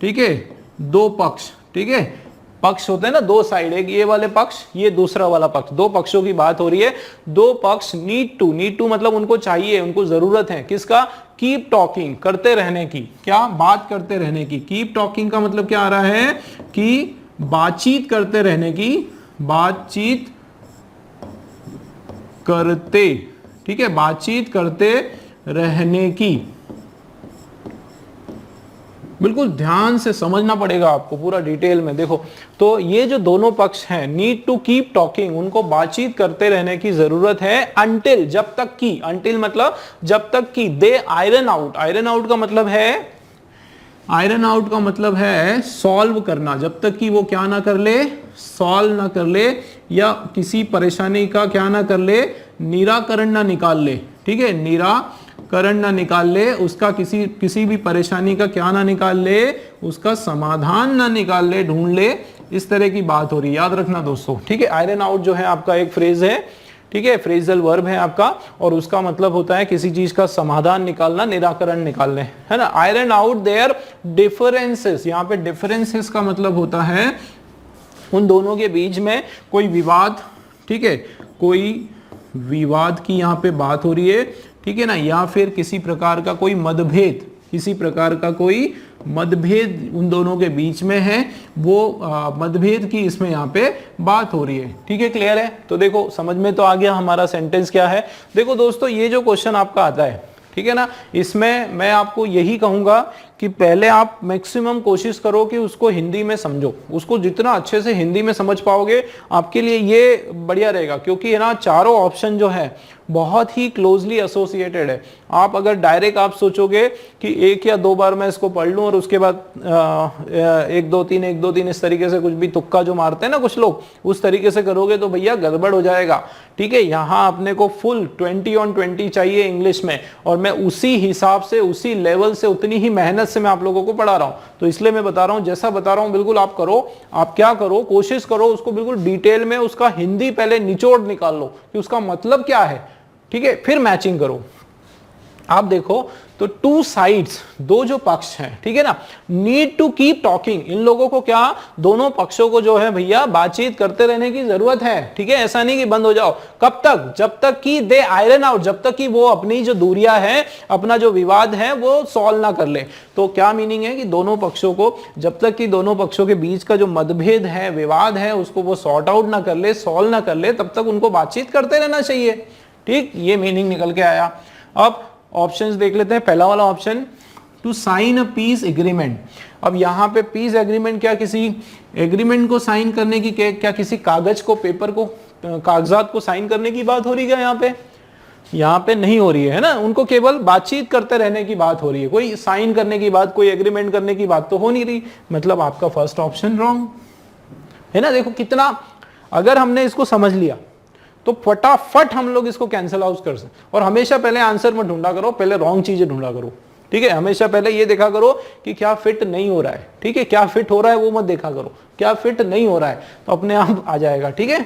ठीक है, दो पक्ष, ठीक है, पक्ष होते हैं ना दो साइड, एक ये वाले पक्ष, ये दूसरा वाला पक्ष, दो पक्षों की बात हो रही है। दो पक्ष नीड टू मतलब उनको चाहिए, उनको जरूरत है किसका, कीप टॉकिंग, करते रहने की, क्या बात करते रहने की। कीप टॉकिंग का मतलब क्या आ रहा है कि बातचीत करते रहने की, बातचीत करते, ठीक है, बातचीत करते रहने की, बिल्कुल ध्यान से समझना पड़ेगा आपको पूरा डिटेल में। देखो तो ये जो दोनों पक्ष हैं, नीड टू कीप टॉकिंग, उनको बातचीत करते रहने की जरूरत है, अंटिल जब तक की, अंटिल मतलब जब तक की, दे आयरन आउट, आयरन आउट का मतलब है, आयरन आउट का मतलब है सॉल्व करना, जब तक कि वो क्या ना कर ले, सॉल्व ना कर ले, या किसी परेशानी का क्या ना कर ले, निराकरण ना निकाल ले, ठीक है, निराकरण ना निकाल ले, उसका किसी भी परेशानी का क्या ना निकाल ले, उसका समाधान ना निकाल ले, ढूंढ ले, इस तरह की बात हो रही है, याद रखना दोस्तों, ठीक है। आयरन आउट जो है आपका एक फ्रेज है, ठीक है, फ्रेजल वर्ब है आपका, और उसका मतलब होता है किसी चीज का समाधान निकालना, निराकरण निकालने, है ना। आयरन आउट देयर डिफरेंसेस, यहाँ पे डिफरेंसेस का मतलब होता है उन दोनों के बीच में कोई विवाद, ठीक है, कोई विवाद की यहाँ पे बात हो रही है, ठीक है ना, या फिर किसी प्रकार का कोई मतभेद, किसी प्रकार का कोई मतभेद उन दोनों के बीच में है, वो मतभेद की इसमें यहाँ पे बात हो रही है, ठीक है, क्लियर है। तो देखो समझ में तो आ गया हमारा सेंटेंस क्या है। देखो दोस्तों ये जो क्वेश्चन आपका आता है, ठीक है ना, इसमें मैं आपको यही कहूंगा कि पहले आप मैक्सिमम कोशिश करो कि उसको हिंदी में समझो, उसको जितना अच्छे से हिंदी में समझ पाओगे आपके लिए ये बढ़िया रहेगा, क्योंकि है ना चारों ऑप्शन जो है बहुत ही क्लोजली एसोसिएटेड है। आप अगर डायरेक्ट आप सोचोगे कि एक या दो बार मैं इसको पढ़ लूं और उसके बाद 1 2 3 1 2 3 इस तरीके से कुछ भी तुक्का जो मारते हैं ना कुछ लोग, उस तरीके से करोगे तो भैया गड़बड़ हो जाएगा, ठीक है। यहाँ अपने को फुल 20 on 20 चाहिए इंग्लिश में, और मैं उसी हिसाब से, उसी लेवल से, उतनी ही मेहनत से मैं आप लोगों को पढ़ा रहा हूं। तो इसलिए मैं बता रहा हूं, जैसा बता रहा हूं बिल्कुल आप करो। आप क्या करो, कोशिश करो उसको बिल्कुल डिटेल में, उसका हिंदी पहले निचोड़ निकाल लो कि उसका मतलब क्या है, ठीक है, फिर मैचिंग करो। आप देखो तो टू साइड्स, दो जो पक्ष हैं, ठीक है ना, नीड टू कीप टॉकिंग, इन लोगों को क्या, दोनों पक्षों को जो है भैया बातचीत करते रहने की जरूरत है, ठीक है, ऐसा नहीं कि बंद हो जाओ। कब तक, जब तक कि दे आयरन आउट, जब तक कि वो अपनी जो दूरियां हैं, अपना जो विवाद है वो सॉल्व ना कर ले। तो क्या मीनिंग है कि दोनों पक्षों को, जब तक कि दोनों पक्षों के बीच का जो मतभेद है, विवाद है, उसको वो सॉर्ट आउट ना कर ले, सॉल्व ना कर ले, तब तक उनको बातचीत करते रहना चाहिए। ठीक, ये मीनिंग निकल के आया। अब ऑप्शंस देख लेते हैं। पहला वाला option, to sign a peace agreement. अब यहां पे पीस एग्रीमेंट, क्या किसी एग्रीमेंट को साइन करने की, क्या किसी कागज को, पेपर को, कागजात को साइन करने की बात हो रही है यहाँ पे नहीं हो रही है ना, उनको केवल बातचीत करते रहने की बात हो रही है, कोई साइन करने की बात, कोई एग्रीमेंट करने की बात तो हो नहीं रही। मतलब आपका फर्स्ट ऑप्शन रॉन्ग है ना। देखो कितना, अगर हमने इसको समझ लिया तो फटाफट हम लोग इसको कैंसिल आउट कर सकते। और हमेशा पहले आंसर मत ढूंढा करो, पहले रॉन्ग चीजें ढूंढा करो, ठीक है। हमेशा पहले ये देखा करो कि क्या फिट नहीं हो रहा है, ठीक है, क्या फिट हो रहा है वो मत देखा करो, क्या फिट नहीं हो रहा है तो अपने आप आ जाएगा, ठीक है।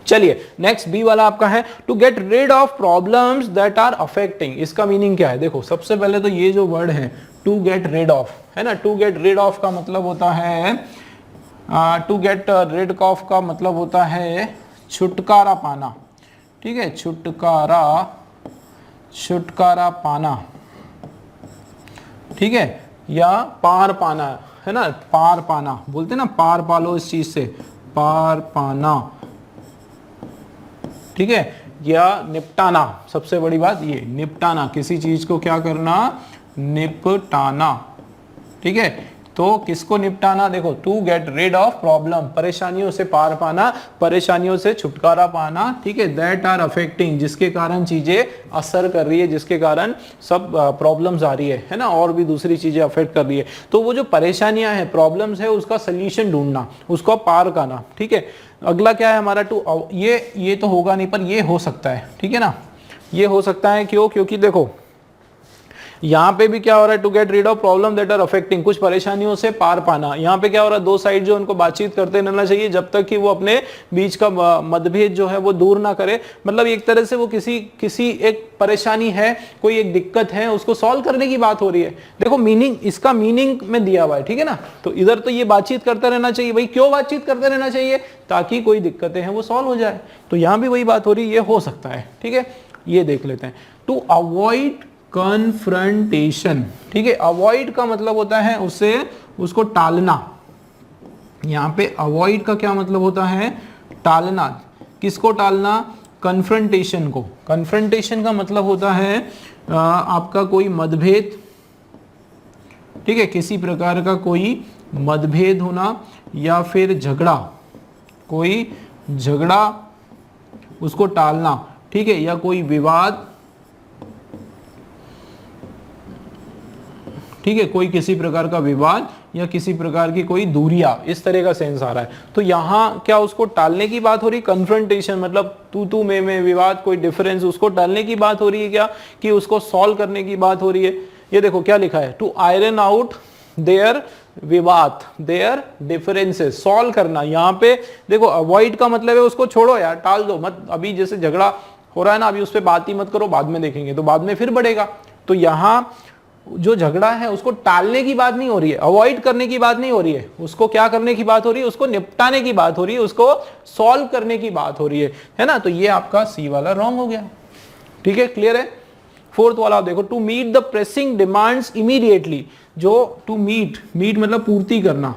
चलिए नेक्स्ट बी वाला आपका है, to get rid of problems that are affecting. इसका मीनिंग क्या है, देखो सबसे पहले तो ये जो वर्ड है टू गेट रिड ऑफ, है ना, टू गेट रिड ऑफ का मतलब होता है, टू गेट रिड ऑफ का मतलब होता है छुटकारा पाना, ठीक है, छुटकारा पाना, ठीक है, या पार पाना, है ना, पार पाना बोलते ना, पार पालो इस चीज से, पार पाना, ठीक है, या निपटाना। सबसे बड़ी बात ये निपटाना, किसी चीज को क्या करना, निपटाना, ठीक है। तो किसको निपटाना, देखो to get rid of problem, परेशानियों से पार पाना, परेशानियों से छुटकारा पाना, ठीक है, दैट आर अफेक्टिंग, जिसके कारण चीजें असर कर रही है, जिसके कारण सब प्रॉब्लम्स आ रही है ना, और भी दूसरी चीजें अफेक्ट कर रही है। तो वो जो परेशानियां हैं, प्रॉब्लम्स है, उसका सोल्यूशन ढूंढना, उसको पार करना, ठीक है। अगला क्या है हमारा, टू, ये तो होगा नहीं पर ये हो सकता है, ठीक है ना, ये हो सकता है। क्यों, क्योंकि देखो यहाँ पे भी क्या हो रहा है, to get rid of problem that are affecting, कुछ परेशानियों से पार पाना। यहाँ पे क्या हो रहा है, दो साइड जो उनको बातचीत करते रहना चाहिए जब तक कि वो अपने बीच का मतभेद जो है वो दूर ना करे। मतलब एक तरह से वो किसी एक परेशानी है, कोई एक दिक्कत है, उसको सॉल्व करने की बात हो रही है। देखो मीनिंग, इसका मीनिंग में दिया हुआ है, ठीक है ना। तो इधर तो ये बातचीत करते रहना चाहिए, भाई क्यों बातचीत करते रहना चाहिए, ताकि कोई दिक्कतें हैं वो सॉल्व हो जाए। तो यहाँ भी वही बात हो रही है, ये हो सकता है, ठीक है। ये देख लेते हैं, टू अवॉइड कन्फ्रंटेशन, ठीक है। अवॉइड का मतलब होता है उसको टालना। यहां पे अवॉइड का क्या मतलब होता है, टालना। किसको टालना, कन्फ्रंटेशन को। कन्फ्रंटेशन का मतलब होता है आपका कोई मतभेद, ठीक है, किसी प्रकार का कोई मतभेद होना या फिर झगड़ा, कोई झगड़ा उसको टालना, ठीक है, या कोई विवाद, ठीक है, कोई किसी प्रकार का विवाद या किसी प्रकार की कोई दूरियां, इस तरह का सेंस आ रहा है। तो यहाँ क्या उसको टालने की बात हो रही, कन्फ्रंटेशन मतलब तू में विवाद, कोई डिफरेंस, उसको टालने की बात हो रही है क्या, कि उसको सॉल्व करने की बात हो रही है। ये देखो क्या लिखा है, टू आयरन आउट देयर विवाद, देयर डिफरेंसेस, सॉल्व करना। यहाँ पे देखो अवॉइड का मतलब है उसको छोड़ो यार, टाल दो मत, अभी जैसे झगड़ा हो रहा है ना, अभी उस पर बात ही मत करो, बाद में देखेंगे, तो बाद में फिर बढ़ेगा। तो यहाँ जो झगड़ा है उसको टालने की बात नहीं हो रही है, अवॉइड करने की बात नहीं हो रही है, उसको क्या करने की बात हो रही है, उसको निपटाने की बात हो रही है, उसको सॉल्व करने की बात हो रही है ना। तो ये आपका सी वाला रॉन्ग हो गया, ठीक है, क्लियर है। फोर्थ वाला देखो, to meet the pressing demands immediately. जो टू मीट मतलब पूर्ति करना,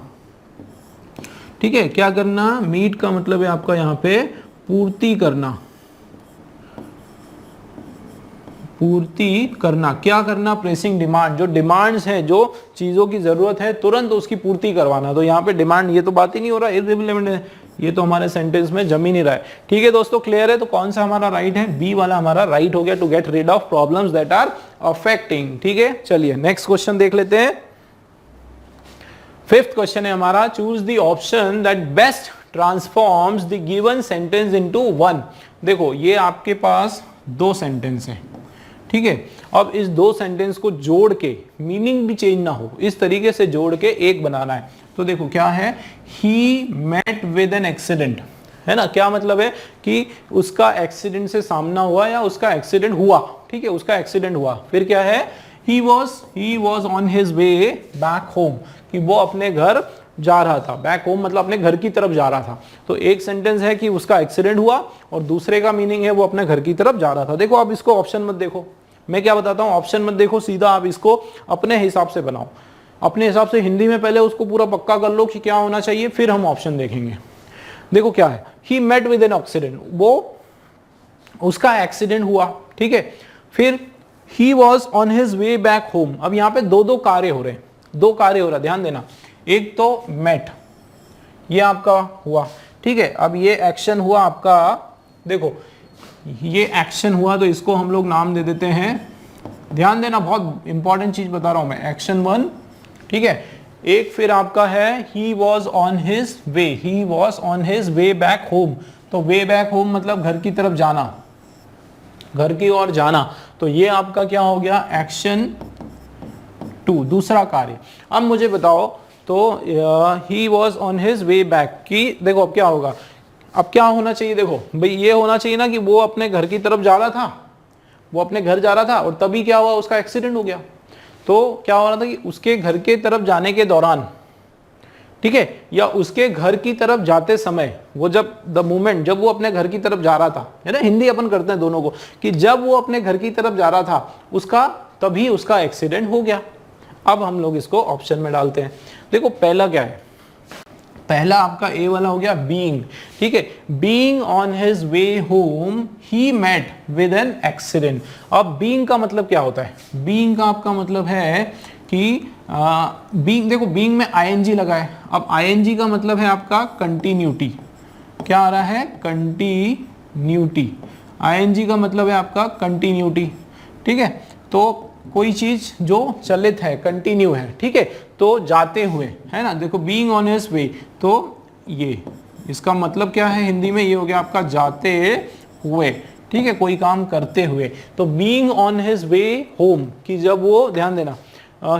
ठीक है, क्या करना, मीट का मतलब है आपका यहाँ पे पूर्ति करना, पूर्ति करना। क्या करना, प्रेसिंग डिमांड, जो डिमांड्स है, जो चीजों की जरूरत है तुरंत उसकी पूर्ति करवाना। तो यहाँ पे डिमांड, ये तो बात ही नहीं हो रहा, इररिलेवेंट है, ये तो हमारे सेंटेंस में जम ही नहीं रहा है, ठीक है दोस्तों, क्लियर है। तो कौन सा हमारा राइट है, बी वाला हमारा राइट हो गया, to get rid of problems that are affecting, ठीक है। चलिए नेक्स्ट क्वेश्चन देख लेते हैं। फिफ्थ क्वेश्चन है हमारा, choose the option that best transforms the given sentence into one. देखो ये आपके पास दो सेंटेंस हैं, ठीक है। अब इस दो सेंटेंस को जोड़ के, मीनिंग भी चेंज ना हो, इस तरीके से जोड़ के एक बनाना है। तो देखो क्या है, he met with an accident, है ना। क्या मतलब है कि उसका एक्सीडेंट से सामना हुआ या उसका एक्सीडेंट हुआ, ठीक है, उसका एक्सीडेंट हुआ। फिर क्या है, he was on his way back home, कि वो अपने घर जा रहा था। बैक होम मतलब अपने घर की तरफ जा रहा था। तो एक सेंटेंस है कि उसका एक्सीडेंट हुआ और दूसरे का मीनिंग है वो अपने घर की तरफ जा रहा था। देखो आप इसको ऑप्शन मत देखो, मैं क्या बताता हूँ, ऑप्शन मत देखो, सीधा आप इसको अपने हिसाब से बनाओ। अपने हिसाब से हिंदी में पहले उसको पूरा पक्का कर लो कि क्या होना चाहिए, फिर हम ऑप्शन देखेंगे। देखो क्या है, he met with an accident, वो उसका एक्सीडेंट हुआ, ठीक है। फिर he was on his way back home. अब यहाँ पे दो कार्य हो रहे हैं, दो कार्य हो रहा है, ध्यान देना। एक तो मेट, ये आपका हुआ, ठीक है। अब ये एक्शन हुआ आपका, देखो ये एक्शन हुआ तो इसको हम लोग नाम दे देते हैं, ध्यान देना, बहुत इंपॉर्टेंट चीज बता रहा हूं मैं, एक्शन 1, ठीक है। एक फिर आपका है ही was on his way, he was on his way back home. तो वे बैक होम मतलब घर की तरफ जाना, घर की ओर जाना। तो ये आपका क्या हो गया, एक्शन 2, दूसरा कार्य। अब मुझे बताओ, तो ही was on his way back की, देखो अब क्या होगा, अब क्या होना चाहिए, देखो भाई ये होना चाहिए ना कि वो अपने घर की तरफ जा रहा था, वो अपने घर जा रहा था और तभी क्या हुआ, उसका एक्सीडेंट हो गया। तो क्या हो रहा था कि उसके घर के तरफ जाने के दौरान, ठीक है, या उसके घर की तरफ जाते समय, वो जब द मोमेंट जब वो अपने घर की तरफ जा रहा था, है ना, हिंदी अपन करते हैं दोनों को, कि जब वो अपने घर की तरफ जा रहा था उसका, तभी उसका एक्सीडेंट हो गया। अब हम लोग इसको ऑप्शन में डालते हैं। देखो पहला क्या है, पहला आपका ए वाला हो गया बीइंग, ठीक है। Being on his way home he met with an accident. अब बीइंग का मतलब क्या होता है, बीइंग का आपका मतलब है कि बीइंग, देखो बीइंग में आईएनजी लगा है। अब आईएनजी का मतलब है आपका कंटिन्यूटी, क्या आ रहा है, कंटिन्यूटी। आईएनजी का मतलब है आपका कंटिन्यूटी, ठीक है। तो कोई चीज जो चलित है, कंटिन्यू है, ठीक है। तो जाते हुए, है ना, देखो बीइंग ऑन हिज वे, तो ये इसका मतलब क्या है हिंदी में, ये हो गया आपका जाते हुए, ठीक है, कोई काम करते हुए। तो being on his way home, कि जब वो, ध्यान देना,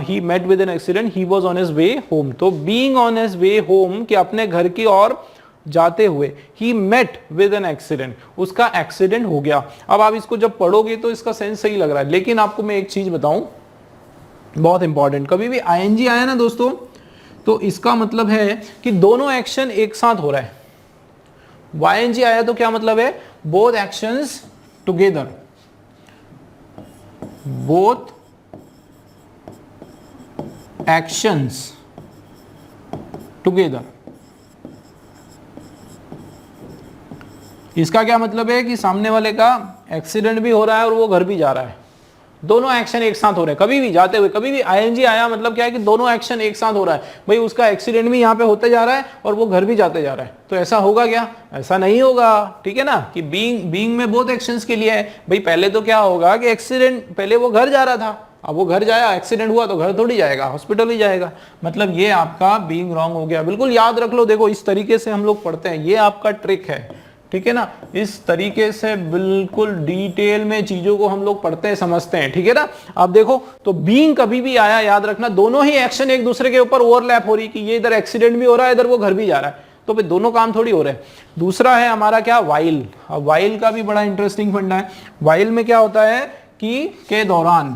he met with an accident, he was on his way home. तो being on his way home, कि अपने घर की ओर जाते हुए, he met with an accident, उसका एक्सीडेंट हो गया। अब आप इसको जब पढ़ोगे तो इसका सेंस सही लग रहा है, लेकिन आपको मैं एक चीज बताऊं बहुत इंपॉर्टेंट, कभी भी आईएनजी आया ना दोस्तों, तो इसका मतलब है कि दोनों एक्शन एक साथ हो रहा है। वाईएनजी आया तो क्या मतलब है, both actions together, both actions together. इसका क्या मतलब है कि सामने वाले का एक्सीडेंट भी हो रहा है और वो घर भी जा रहा है, दोनों एक्शन एक साथ हो रहे हैं, कभी भी जाते हुए। कभी भी आईएनजी आया मतलब क्या है कि दोनों एक्शन एक साथ हो रहा है, भाई उसका एक्सीडेंट भी यहाँ पे होते जा रहा है और वो घर भी जाते जा रहा है। तो ऐसा होगा क्या, ऐसा नहीं होगा, ठीक है ना, कि बीइंग में बोथ एक्शंस के लिए है। भाई पहले तो क्या होगा कि एक्सीडेंट, पहले वो घर जा रहा था, अब वो घर जाया, एक्सीडेंट हुआ तो घर थोड़ी जाएगा, हॉस्पिटल ही जाएगा। मतलब ये आपका बीइंग रॉन्ग हो गया, बिल्कुल याद रख लो। देखो इस तरीके से हम लोग पढ़ते हैं, ये आपका ट्रिक है, ठीक है ना। इस तरीके से बिल्कुल डिटेल में चीजों को हम लोग पढ़ते हैं, समझते हैं, ठीक है ना। अब देखो, तो बीइंग कभी भी आया, याद रखना, दोनों ही एक्शन एक दूसरे के ऊपर ओवरलैप हो रही, कि ये इधर एक्सीडेंट भी हो रहा है, इधर वो घर भी जा रहा है, तो फिर दोनों काम थोड़ी हो रहे हैं। दूसरा है हमारा क्या, वाइल। अब वाइल का भी बड़ा इंटरेस्टिंग फंडा है। वाइल में क्या होता है कि के दौरान,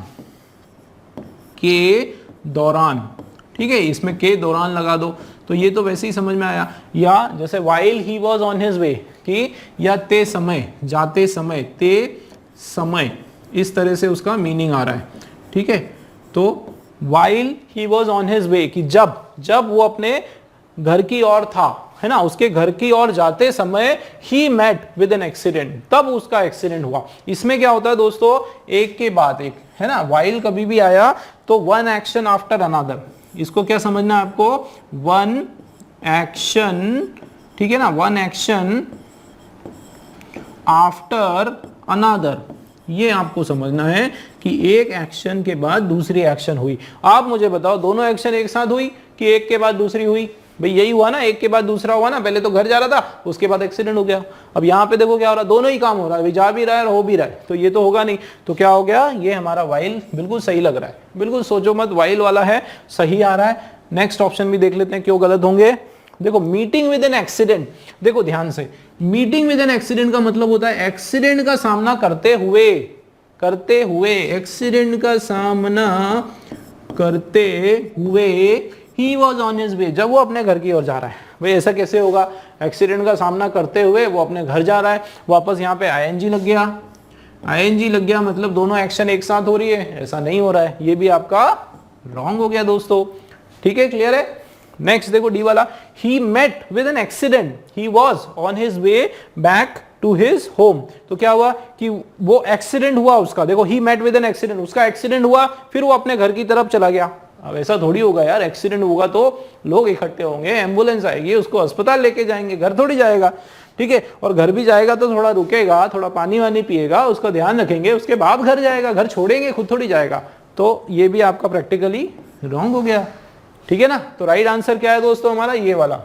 के दौरान, ठीक है, इसमें के दौरान लगा दो तो ये तो वैसे ही समझ में आया। या जैसे while he was on his वे, कि या ते समय, जाते समय, ते समय, इस तरह से उसका मीनिंग आ रहा है, ठीक है। तो while he was on his वे, कि जब वो अपने घर की ओर था, है ना, उसके घर की ओर जाते समय he met with an accident, तब उसका एक्सीडेंट हुआ। इसमें क्या होता है दोस्तों, एक के बाद एक, है ना, वाइल कभी भी आया तो वन एक्शन आफ्टर अनदर। इसको क्या समझना है आपको, वन एक्शन, ठीक है ना, वन एक्शन आफ्टर अनदर, ये आपको समझना है कि एक एक्शन के बाद दूसरी एक्शन हुई। आप मुझे बताओ, दोनों एक्शन एक साथ हुई कि एक के बाद दूसरी हुई? भाई यही हुआ ना, एक के बाद दूसरा हुआ ना, पहले तो घर जा रहा था, उसके बाद एक्सीडेंट हो गया। अब यहाँ पे देखो क्या हो रहा है, दोनों ही काम हो रहा है, जा भी रहा है और हो भी रहा है, तो ये तो होगा नहीं। तो क्या हो गया, ये हमारा वाइल बिल्कुल सही लग रहा है, बिल्कुल सोचो मत, वाइल वाला है, सही आ रहा है। नेक्स्ट ऑप्शन भी देख लेते हैं क्यों गलत होंगे। देखो मीटिंग विद एन एक्सीडेंट, देखो ध्यान से, मीटिंग विद एन एक्सीडेंट का मतलब होता है एक्सीडेंट का सामना करते हुए, करते हुए, एक्सीडेंट का सामना करते हुए, ही वॉज ऑन हिज वे, जब वो अपने घर की ओर जा रहा है। भाई ऐसा कैसे होगा, एक्सीडेंट का सामना करते हुए वो अपने घर जा रहा है, वापस यहाँ पे आईएनजी लग गया, आईएनजी लग गया मतलब दोनों एक्शन एक साथ हो रही है, ऐसा नहीं हो रहा है, ये भी आपका रॉन्ग हो गया दोस्तों। ठीक है, क्लियर है। नेक्स्ट देखो डी वाला, he met with an accident, he was on his way back to his home. तो क्या हुआ कि वो एक्सीडेंट हुआ उसका, देखो he met with an accident, उसका एक्सीडेंट हुआ, फिर वो अपने घर की तरफ चला गया। अब ऐसा थोड़ी होगा यार, एक्सीडेंट होगा तो लोग इकट्ठे होंगे, एम्बुलेंस आएगी, उसको अस्पताल लेके जाएंगे, घर थोड़ी जाएगा। ठीक है, और घर भी जाएगा तो थोड़ा रुकेगा, थोड़ा पानी वानी पिएगा, उसका ध्यान रखेंगे, उसके बाद घर जाएगा, घर छोड़ेंगे खुद थोड़ी जाएगा। तो ये भी आपका प्रैक्टिकली रॉन्ग हो गया। ठीक है ना, तो राइट आंसर क्या है दोस्तों हमारा, ये वाला।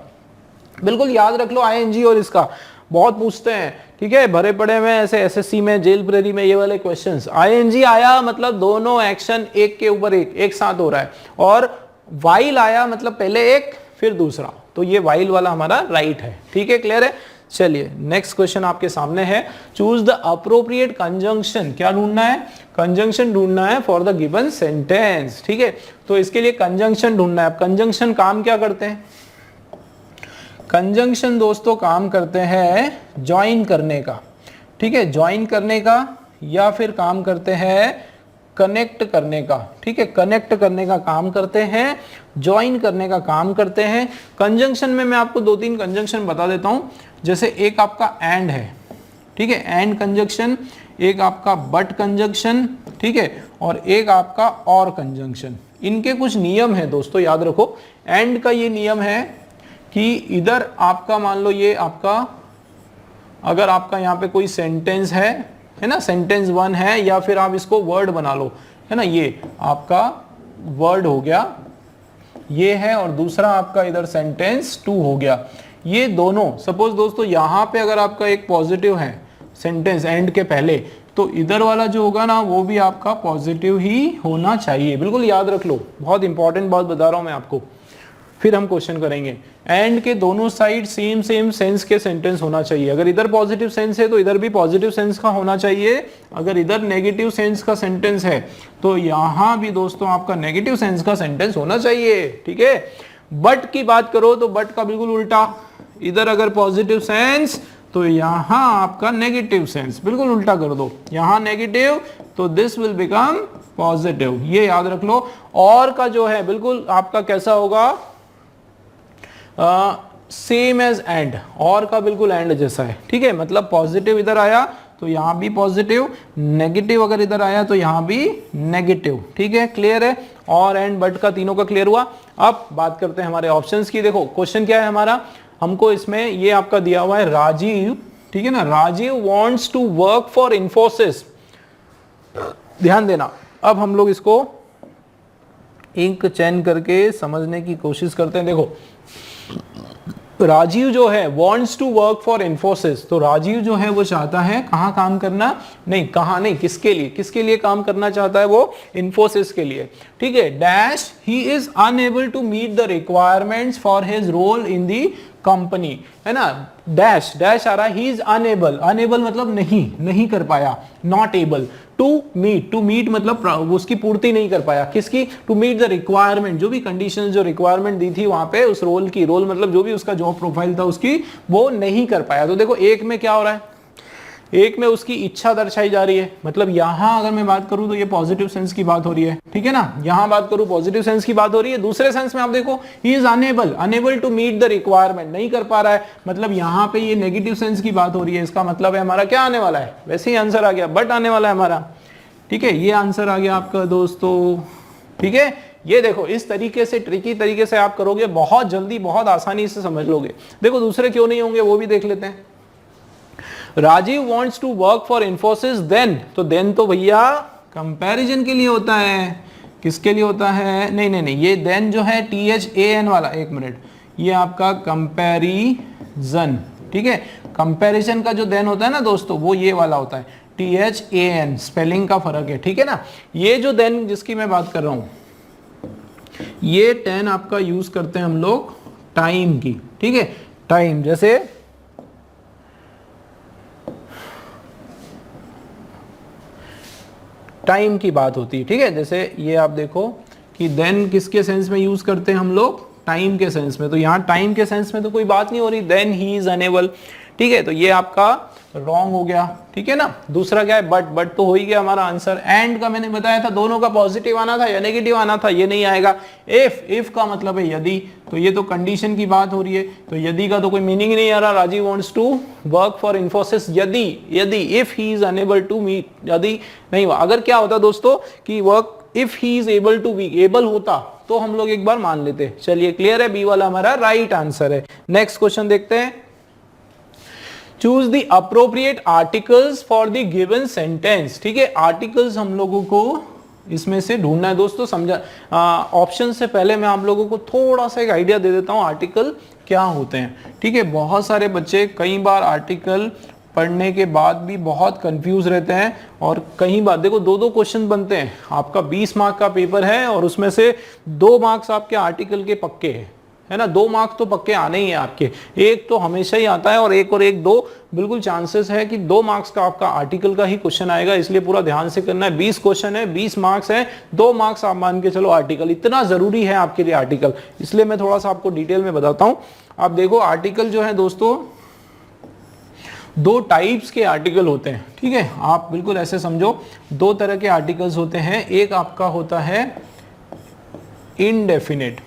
बिल्कुल याद रख लो आईएनजी, और इसका बहुत पूछते हैं। ठीक है, भरे पड़े में ऐसे एसएससी में, जेल प्रेरी में ये वाले क्वेश्चंस। आईएनजी आया मतलब दोनों एक्शन एक के ऊपर एक साथ हो रहा है, और वाइल आया मतलब पहले एक फिर दूसरा, तो ये वाइल वाला हमारा राइट है। ठीक है, क्लियर है। चलिए नेक्स्ट क्वेश्चन आपके सामने है, चूज द अप्रोप्रिएट कंजंक्शन। क्या ढूंढना है, कंजंक्शन ढूंढना है फॉर द गिवन सेंटेंस। ठीक है, तो इसके लिए कंजंक्शन ढूंढना है। कंजंक्शन काम क्या करते हैं, कंजंक्शन दोस्तों काम करते हैं ज्वाइन करने का। ठीक है, ज्वाइन करने का, या फिर काम करते हैं कनेक्ट करने का। ठीक है, कनेक्ट करने का काम करते हैं, ज्वाइन करने का काम करते हैं। कंजंक्शन में मैं आपको 2-3 कंजंक्शन बता देता हूं, जैसे एक आपका एंड है, ठीक है, एंड कंजंक्शन, एक आपका बट कंजंक्शन, ठीक है, और एक आपका और कंजंक्शन। इनके कुछ नियम है दोस्तों, याद रखो। एंड का ये नियम है कि इधर आपका मान लो ये आपका, अगर आपका यहाँ पे कोई सेंटेंस है ना, सेंटेंस 1 है, या फिर आप इसको वर्ड बना लो, है ना, ये आपका वर्ड हो गया, ये है, और दूसरा आपका इधर सेंटेंस 2 हो गया। ये दोनों, सपोज दोस्तों यहाँ पे अगर आपका एक पॉजिटिव है सेंटेंस एंड के पहले, तो इधर वाला जो होगा ना वो भी आपका पॉजिटिव ही होना चाहिए। बिल्कुल याद रख लो, बहुत इंपॉर्टेंट बात बता रहा हूं मैं आपको। फिर हम क्वेश्चन करेंगे, एंड के दोनों साइड सेम सेंस के सेंटेंस होना चाहिए। अगर इधर पॉजिटिव सेंस है तो इधर भी पॉजिटिव सेंस का होना चाहिए। अगर इधर नेगेटिव सेंस का सेंटेंस है तो यहां भी दोस्तों आपका नेगेटिव सेंस का सेंटेंस होना चाहिए। ठीक है, बट की बात करो तो बट का बिल्कुल उल्टा, इधर अगर पॉजिटिव सेंस तो यहां आपका नेगेटिव सेंस, बिल्कुल उल्टा कर दो, यहां नेगेटिव तो दिस विल बिकम पॉजिटिव, ये याद रख लो। और का जो है बिल्कुल आपका कैसा होगा, सेम एज एंड, और का बिल्कुल एंड जैसा है। ठीक है, मतलब पॉजिटिव इधर आया तो यहां भी पॉजिटिव, नेगेटिव अगर इधर आया तो यहां भी नेगेटिव। ठीक है, क्लियर है। और एंड बट का तीनों का क्लियर हुआ। अब बात करते हैं हमारे ऑप्शंस की। देखो क्वेश्चन क्या है हमारा, हमको इसमें ये आपका दिया हुआ है राजीव, ठीक है ना, Rajiv wants to work for Infosys. ध्यान देना, अब हम लोग इसको इंक चैन करके समझने की कोशिश करते हैं। देखो राजीव जो है wants to work for Infosys, तो राजीव जो है वो चाहता है कहाँ काम करना, नहीं कहाँ नहीं, किसके लिए काम करना चाहता है वो, Infosys के लिए। ठीक है, dash he is unable to meet the requirements for his role in the company, है ना, डैश डैश आ रहा है, ही इज अनएबल मतलब नहीं कर पाया, नॉट एबल, टू मीट मतलब उसकी पूर्ति नहीं कर पाया, किसकी, टू मीट द रिक्वायरमेंट, जो भी कंडीशन जो रिक्वायरमेंट दी थी वहां पे उस रोल की, रोल मतलब जो भी उसका जॉब प्रोफाइल था उसकी, वो नहीं कर पाया। तो देखो एक में क्या हो रहा है, एक में उसकी इच्छा दर्शाई जा रही है, मतलब यहां अगर मैं बात करूं तो ये पॉजिटिव सेंस की बात हो रही है। ठीक है ना, यहां बात करूं पॉजिटिव सेंस की बात हो रही है। दूसरे सेंस में आप देखो he is unable to meet the requirement, नहीं कर पा रहा है, मतलब यहां पे ये नेगेटिव सेंस की बात हो रही है। इसका मतलब है हमारा क्या आने वाला है, वैसे ही आंसर आ गया, बट आने वाला है हमारा। ठीक है, ये आंसर आ गया आपका दोस्तों। ठीक है, ये देखो इस तरीके से, ट्रिकी तरीके से आप करोगे, बहुत जल्दी बहुत आसानी से समझ लोगे। देखो दूसरे क्यों नहीं होंगे वो भी देख लेते हैं। Rajiv wants to work for Infosys then, तो then तो भैया कंपैरिजन के लिए होता है, किसके लिए होता है, नहीं ये then जो है THAN वाला, एक मिनट, ये आपका कंपैरिजन। ठीक है, कंपैरिजन का जो then होता है ना दोस्तों वो ये वाला होता है THAN, स्पेलिंग का फर्क है। ठीक है ना, ये जो then जिसकी मैं बात कर रहा हूं, ये 10 आपका यूज करते हैं हम लोग टाइम की। ठीक है, टाइम, जैसे टाइम की बात होती है, ठीक है। जैसे ये आप देखो कि देन किसके सेंस में यूज करते हैं हम लोग, टाइम के सेंस में, तो यहाँ टाइम के सेंस में तो कोई बात नहीं हो रही, देन ही इज अनेबल, ठीक है। तो ये आपका रॉन्ग हो गया, ठीक है ना। दूसरा क्या है, बट तो हो ही गया हमारा आंसर। एंड का मैंने बताया था दोनों का पॉजिटिव आना था या नेगेटिव आना था, ये नहीं आएगा। इफ का मतलब है यदि, तो ये तो कंडीशन की बात हो रही है, तो यदि का तो कोई मीनिंग नहीं आ रहा। Rajiv wants to work for Infosys यदि if he is unable to meet, यदि नहीं हुआ। अगर क्या होता दोस्तों कि work if he is able to be, able होता तो हम लोग एक बार मान लेते। चलिए क्लियर है, बी वाला हमारा राइट आंसर है। नेक्स्ट क्वेश्चन देखते हैं। Choose the appropriate articles for the given sentence, ठीक है। आर्टिकल्स हम लोगों को इसमें से ढूंढना है दोस्तों, समझा। ऑप्शन से पहले मैं आप लोगों को थोड़ा सा एक आइडिया दे देता हूं आर्टिकल क्या होते हैं, ठीक है। बहुत सारे बच्चे कई बार आर्टिकल पढ़ने के बाद भी बहुत कंफ्यूज रहते हैं, और कई बार देखो 2-2 क्वेश्चन बनते हैं, आपका 20 मार्क का पेपर है और उसमें से 2 मार्क्स आपके आर्टिकल के पक्के हैं, है ना। 2 मार्क्स तो पक्के आने ही है आपके, एक तो हमेशा ही आता है और एक 2 बिल्कुल चांसेस है कि 2 मार्क्स का आपका आर्टिकल का ही क्वेश्चन आएगा। इसलिए पूरा ध्यान से करना है। 20 क्वेश्चन है, 20 मार्क्स है, 2 मार्क्स आप मान के चलो आर्टिकल, इतना जरूरी है आपके लिए आर्टिकल। इसलिए मैं थोड़ा सा आपको डिटेल में बताता हूं। आप देखो आर्टिकल जो है दोस्तों, 2 टाइप्स के आर्टिकल होते हैं, ठीक है। आप बिल्कुल ऐसे समझो, 2 तरह के आर्टिकल्स होते हैं। एक आपका होता है इनडेफिनेट,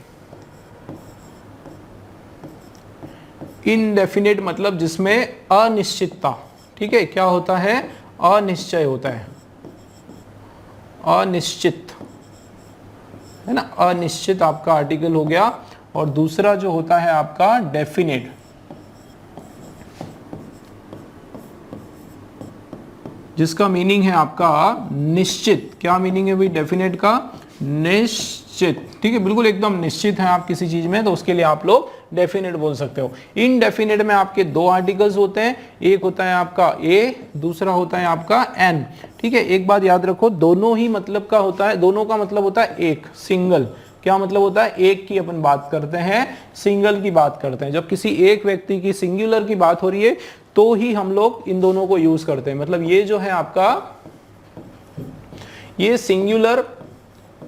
इनडेफिनेट मतलब जिसमें अनिश्चितता, ठीक है। क्या होता है, अनिश्चय होता है, अनिश्चित, है ना, अनिश्चित आपका आर्टिकल हो गया। और दूसरा जो होता है आपका डेफिनेट, जिसका मीनिंग है आपका निश्चित। क्या मीनिंग है भाई डेफिनेट का, निश्चित, ठीक है। बिल्कुल एकदम निश्चित है आप किसी चीज में, तो उसके लिए आप लोग डेफिनेट बोल सकते हो। इनडेफिनेट में आपके 2 आर्टिकल्स होते हैं, एक होता है आपका ए, दूसरा होता है आपका एन, ठीक है। एक बात याद रखो, दोनों ही मतलब का होता है, दोनों का मतलब होता है एक, सिंगल। क्या मतलब होता है, एक की अपन बात करते हैं, सिंगल की बात करते हैं। जब किसी एक व्यक्ति की सिंगुलर की बात हो रही है तो ही हम लोग इन दोनों को यूज करते हैं। मतलब ये जो है आपका, ये सिंगुलर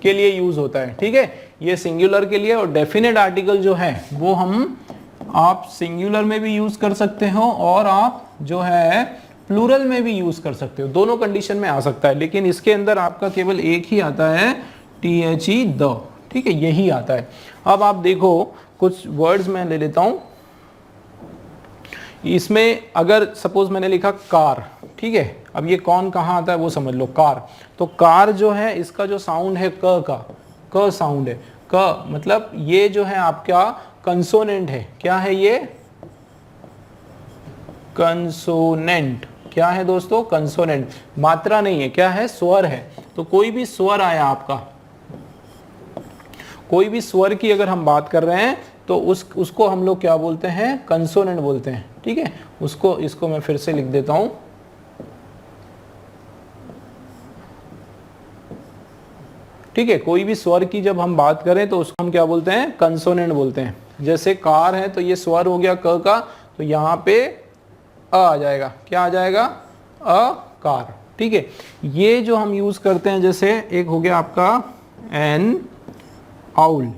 के लिए यूज होता है, ठीक है, ये सिंगुलर के लिए। और डेफिनेट आर्टिकल जो है वो आप सिंगुलर में भी यूज कर सकते हो और आप जो है प्लूरल में भी यूज कर सकते हो, दोनों कंडीशन में आ सकता है। लेकिन इसके अंदर आपका केवल एक ही आता है, THE द, ठीक है, यही आता है। अब आप देखो कुछ वर्ड्स मैं ले लेता हूं इसमें। अगर सपोज मैंने लिखा कार, ठीक है, अब ये कौन कहाँ आता है वो समझ लो, कार। तो कार जो है इसका जो साउंड है क साउंड है, क मतलब ये जो है आपका कंसोनेंट है। क्या है ये, कंसोनेंट। क्या है दोस्तों, कंसोनेंट, मात्रा नहीं है, क्या है, स्वर है। तो कोई भी स्वर आया आपका, कोई भी स्वर की अगर हम बात कर रहे हैं तो उसको हम लोग क्या बोलते हैं, कंसोनेंट बोलते हैं, ठीक है। इसको मैं फिर से लिख देता हूं, ठीक है। कोई भी स्वर की जब हम बात करें तो उसको हम क्या बोलते हैं, कंसोनेंट बोलते हैं। जैसे कार है तो ये स्वर हो गया क का, तो यहाँ पे आ जाएगा, क्या आ जाएगा, अ कार, ठीक है। ये जो हम यूज करते हैं, जैसे एक हो गया आपका एन आउल,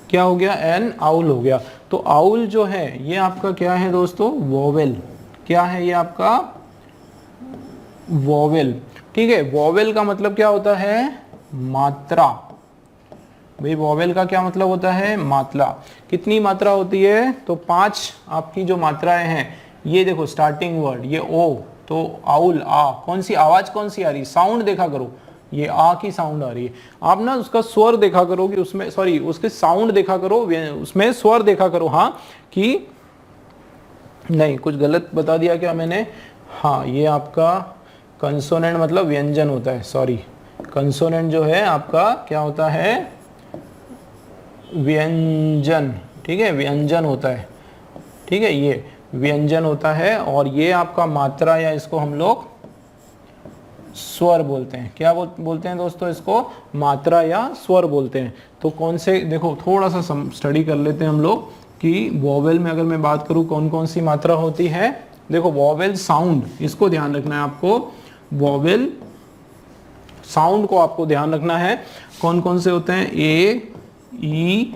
क्या हो गया, एन आउल हो गया। तो आउल जो है ये आपका क्या है दोस्तों, वोवेल। क्या है ये आपका, वोवेल, ठीक है। वोवेल का मतलब क्या होता है, मात्रा। भाई वोवेल का क्या मतलब होता है, मात्रा। कितनी मात्रा होती है, तो 5 आपकी जो मात्राएं हैं। ये देखो स्टार्टिंग वर्ड, ये ओ, तो आउल, आ, कौन सी आवाज कौन सी आ रही, साउंड देखा करो, ये आ की साउंड आ रही है। आप ना उसका स्वर देखा करो कि उसमें, सॉरी उसके साउंड देखा करो, उसमें स्वर देखा करो, हाँ, कि नहीं कुछ गलत बता दिया क्या मैंने, हाँ, ये आपका कंसोनेंट मतलब व्यंजन होता है, सॉरी, कंसोनेंट जो है आपका क्या होता है, व्यंजन, ठीक है, व्यंजन होता है, ठीक है, ये व्यंजन होता है। और ये आपका मात्रा, या इसको हम लोग स्वर बोलते हैं। क्या बोलते हैं दोस्तों, इसको मात्रा या स्वर बोलते हैं। तो कौन से, देखो थोड़ा सा स्टडी कर लेते हैं हम लोग कि वोवेल में अगर मैं बात करूं कौन कौन सी मात्रा होती है। देखो वोवेल साउंड, इसको ध्यान रखना है आपको। वॉवेल साउंड को आपको ध्यान रखना है, कौन कौन से होते हैं, ए, ई,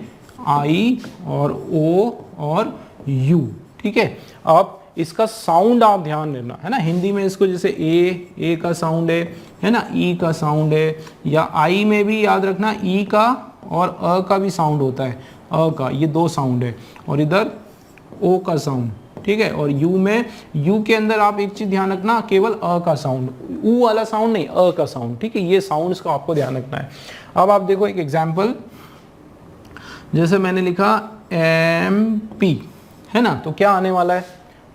आई और ओ और यू। ठीक है, अब इसका साउंड आप ध्यान देना है ना, हिंदी में इसको जैसे ए का साउंड है ना, ई का साउंड है, या आई में भी याद रखना ई का और अ का भी साउंड होता है, अ का, ये दो साउंड है, और इधर ओ का साउंड। ठीक है, और यू में, यू के अंदर आप एक चीज ध्यान रखना, केवल अ का साउंड, ऊ वाला साउंड नहीं, अ का साउंड। ठीक है, ये साउंड्स का आपको ध्यान रखना है। अब आप देखो एक एग्जांपल, जैसे मैंने लिखा एम पी, है ना, तो क्या आने वाला है,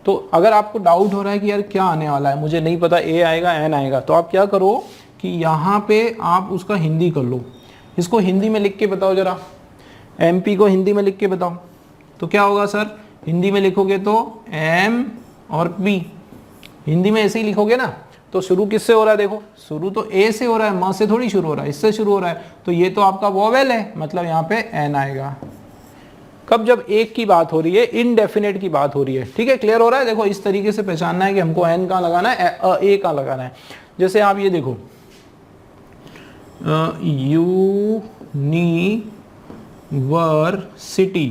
तो अगर आपको डाउट हो रहा है कि यार क्या आने वाला है, मुझे नहीं पता, ए आएगा एन आएगा, तो आप क्या करो कि यहाँ पे आप उसका हिंदी कर लो, इसको हिंदी में लिख के बताओ जरा, एमपी को हिंदी में लिख के बताओ, तो क्या होगा सर, हिंदी में लिखोगे तो एम और पी, हिंदी में ऐसे ही लिखोगे ना, तो शुरू किससे हो रहा है, देखो शुरू तो ए से हो रहा है, म से थोड़ी शुरू हो रहा है, इससे शुरू हो रहा है, तो ये तो आपका वोवेल है, मतलब यहाँ पे एन आएगा। कब, जब एक की बात हो रही है, इनडेफिनेट की बात हो रही है। ठीक है, क्लियर हो रहा है। देखो इस तरीके से पहचानना है कि हमको एन कहाँ लगाना है, ए कहाँ लगाना है। जैसे आप ये देखो, यूनिवर्सिटी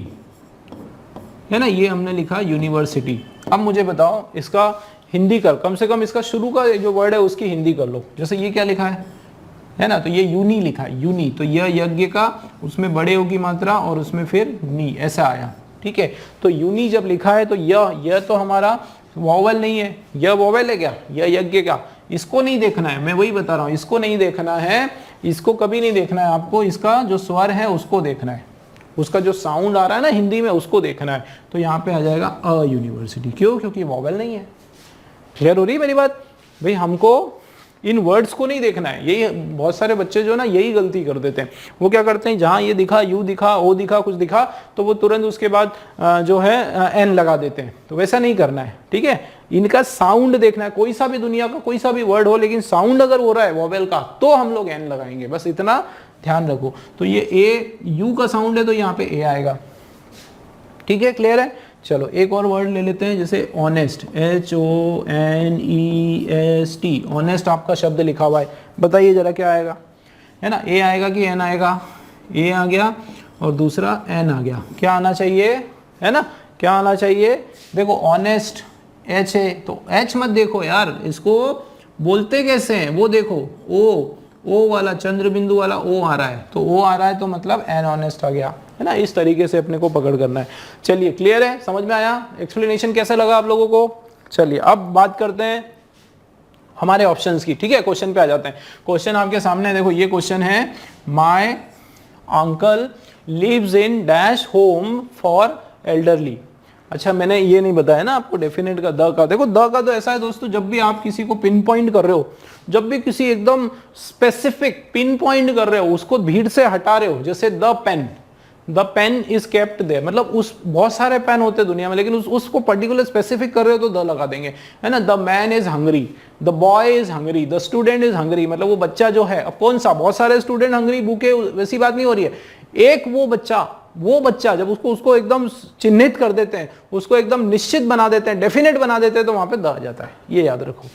है ना, ये हमने लिखा यूनिवर्सिटी। अब मुझे बताओ इसका हिंदी कर, कम से कम इसका शुरू का जो वर्ड है उसकी हिंदी कर लो। जैसे ये क्या लिखा है ना, तो ये यूनी लिखा है, यूनी, तो यह यज्ञ का, उसमें बड़े ओ की मात्रा और उसमें फिर नी, ऐसा आया। ठीक है, तो यूनी जब लिखा है तो यह तो हमारा वॉवेल नहीं है, यह वॉवेल है क्या, यह यज्ञ का, इसको नहीं देखना है, मैं वही बता रहा हूँ, इसको नहीं देखना है, इसको कभी नहीं देखना है आपको, इसका जो स्वर है उसको देखना है, उसका जो साउंड आ रहा है ना हिंदी में उसको देखना है। तो यहाँ पे आ जाएगा अ यूनिवर्सिटी, क्यों, क्योंकि वॉवेल नहीं है। क्लियर हो रही है मेरी बात भाई, हमको इन वर्ड्स को नहीं देखना है। यही बहुत सारे बच्चे जो ना यही गलती कर देते हैं, वो क्या करते हैं, जहां ये दिखा, यू दिखा, ओ दिखा, कुछ दिखा, तो वो तुरंत उसके बाद जो है एन लगा देते हैं। तो वैसा नहीं करना है। ठीक है, इनका साउंड देखना है, कोई सा भी दुनिया का कोई सा भी वर्ड हो, लेकिन साउंड अगर हो रहा है वॉवेल का तो हम लोग एन लगाएंगे, बस इतना ध्यान रखो। तो ये ए, यू का साउंड है तो यहाँ पे ए आएगा। ठीक है, क्लियर है। चलो एक और वर्ड ले लेते हैं, जैसे ऑनेस्ट, HONEST, ऑनेस्ट आपका शब्द लिखा हुआ है, बताइए जरा क्या आएगा, है ना, ए आएगा कि एन आएगा, ए आ गया और दूसरा एन आ गया, क्या आना चाहिए, है ना, क्या आना चाहिए, देखो ऑनेस्ट एच है तो एच मत देखो यार, इसको बोलते कैसे हैं वो देखो, ओ वाला चंद्र बिंदु वाला ओ आ रहा है, तो ओ आ रहा है तो मतलब एन ऑनेस्ट आ गया, है ना। इस तरीके से अपने को पकड़ करना है। चलिए क्लियर है, समझ में आया, एक्सप्लेनेशन कैसा लगा आप लोगों को। चलिए अब बात करते हैं हमारे ऑप्शंस की। ठीक है, क्वेश्चन पे आ जाते हैं। क्वेश्चन आपके सामने देखो, ये क्वेश्चन है, my uncle lives in dash home for elderly. अच्छा, मैंने ये नहीं बताया ना आपको डेफिनेट का, द का। देखो द का तो ऐसा है दोस्तों, जब भी आप किसी को पिन पॉइंट कर रहे हो, जब भी किसी एकदम स्पेसिफिक पिन पॉइंट कर रहे हो, उसको भीड़ से हटा रहे हो, जैसे the pen is kept there, मतलब उस, बहुत सारे पेन होते हैं दुनिया में, लेकिन उसको पर्टिकुलर स्पेसिफिक कर रहे हो तो द लगा देंगे, है ना। The man is hungry, the boy is hungry, the student is hungry, मतलब वो बच्चा जो है, अब कौन सा, बहुत सारे स्टूडेंट हंग्री भूखे, वैसी बात नहीं हो रही है, एक वो बच्चा जब उसको एकदम चिन्हित कर देते हैं, उसको एकदम निश्चित बना देते हैं, डेफिनेट बना देते हैं, तो वहां पे द आ जाता है, ये याद रखो,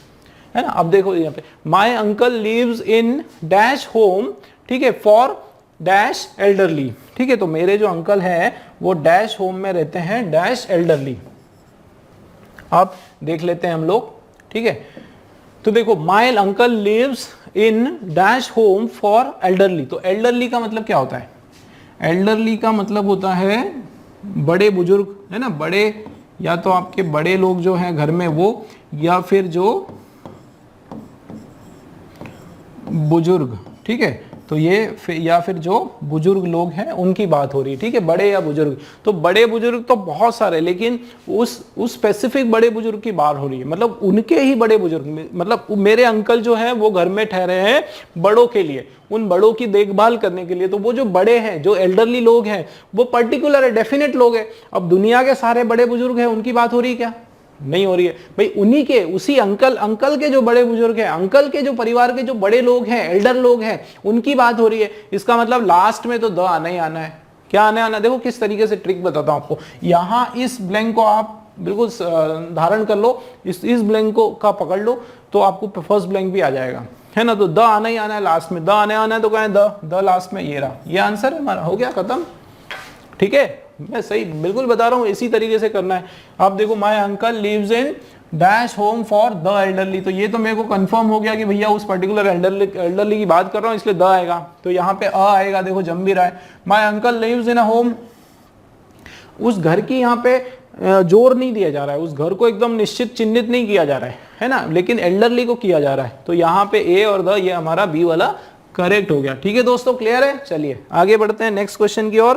है ना। अब देखो यहाँ पे, my uncle lives in dash home, ठीक है, फॉर डैश एल्डरली। ठीक है, तो मेरे जो अंकल हैं वो डैश होम में रहते हैं, डैश एल्डरली। अब देख लेते हैं हम लोग। ठीक है, तो देखो, my uncle lives in dash home for elderly, तो एल्डरली का मतलब क्या होता है, एल्डरली का मतलब होता है बड़े बुजुर्ग, है ना, बड़े, या तो आपके बड़े लोग जो हैं घर में वो, या फिर जो बुजुर्ग। ठीक है, तो ये या फिर जो बुजुर्ग लोग हैं उनकी बात हो रही है। ठीक है, बड़े या बुजुर्ग, तो बड़े बुजुर्ग तो बहुत सारे, लेकिन उस स्पेसिफिक बड़े बुजुर्ग की बात हो रही है, मतलब उनके ही बड़े बुजुर्ग, मतलब मेरे अंकल जो हैं वो घर में ठहरे हैं बड़ों के लिए, उन बड़ों की देखभाल करने के लिए। तो वो जो बड़े हैं, जो एल्डरली लोग हैं, वो पर्टिकुलर है, डेफिनेट लोग हैं। अब दुनिया के सारे बड़े बुजुर्ग हैं उनकी बात हो रही है क्या, नहीं हो रही है भाई, उन्हीं के, उसी अंकल के जो बड़े बुजुर्ग हैं, अंकल के जो परिवार के जो बड़े लोग हैं, एल्डर लोग हैं, उनकी बात हो रही है। इसका मतलब लास्ट में तो द आना ही आना है। क्या आना है, देखो किस तरीके से ट्रिक बताता हूं आपको। यहां इस ब्लैंक को आप बिल्कुल धारण कर लो, इस ब्लैंक को का पकड़ लो तो आपको फर्स्ट ब्लैंक भी आ जाएगा, है ना। तो द आना ही आना है लास्ट में, द आना है तो कहें द लास्ट में, ये रहा, ये आंसर है हमारा, हो गया खत्म। ठीक है, मैं सही बिल्कुल बता रहा हूँ, इसी तरीके से करना है। आप देखो, my uncle lives in dash home for the elderly, तो ये तो मेरे को कंफर्म हो गया कि भैया उस पर्टिकुलर एल्डरली की बात कर रहा हूँ, इसलिए द आएगा, तो यहाँ पे अ आएगा, देखो जम भी रहा है। My uncle lives in a home, उस घर की यहाँ पे जोर नहीं दिया जा रहा है, उस घर को एकदम निश्चित चिन्हित नहीं किया जा रहा है ना, लेकिन एल्डरली को किया जा रहा है, तो यहाँ पे ए और द, ये हमारा बी वाला करेक्ट हो गया। ठीक है दोस्तों, क्लियर है। चलिए आगे बढ़ते हैं नेक्स्ट क्वेश्चन की ओर।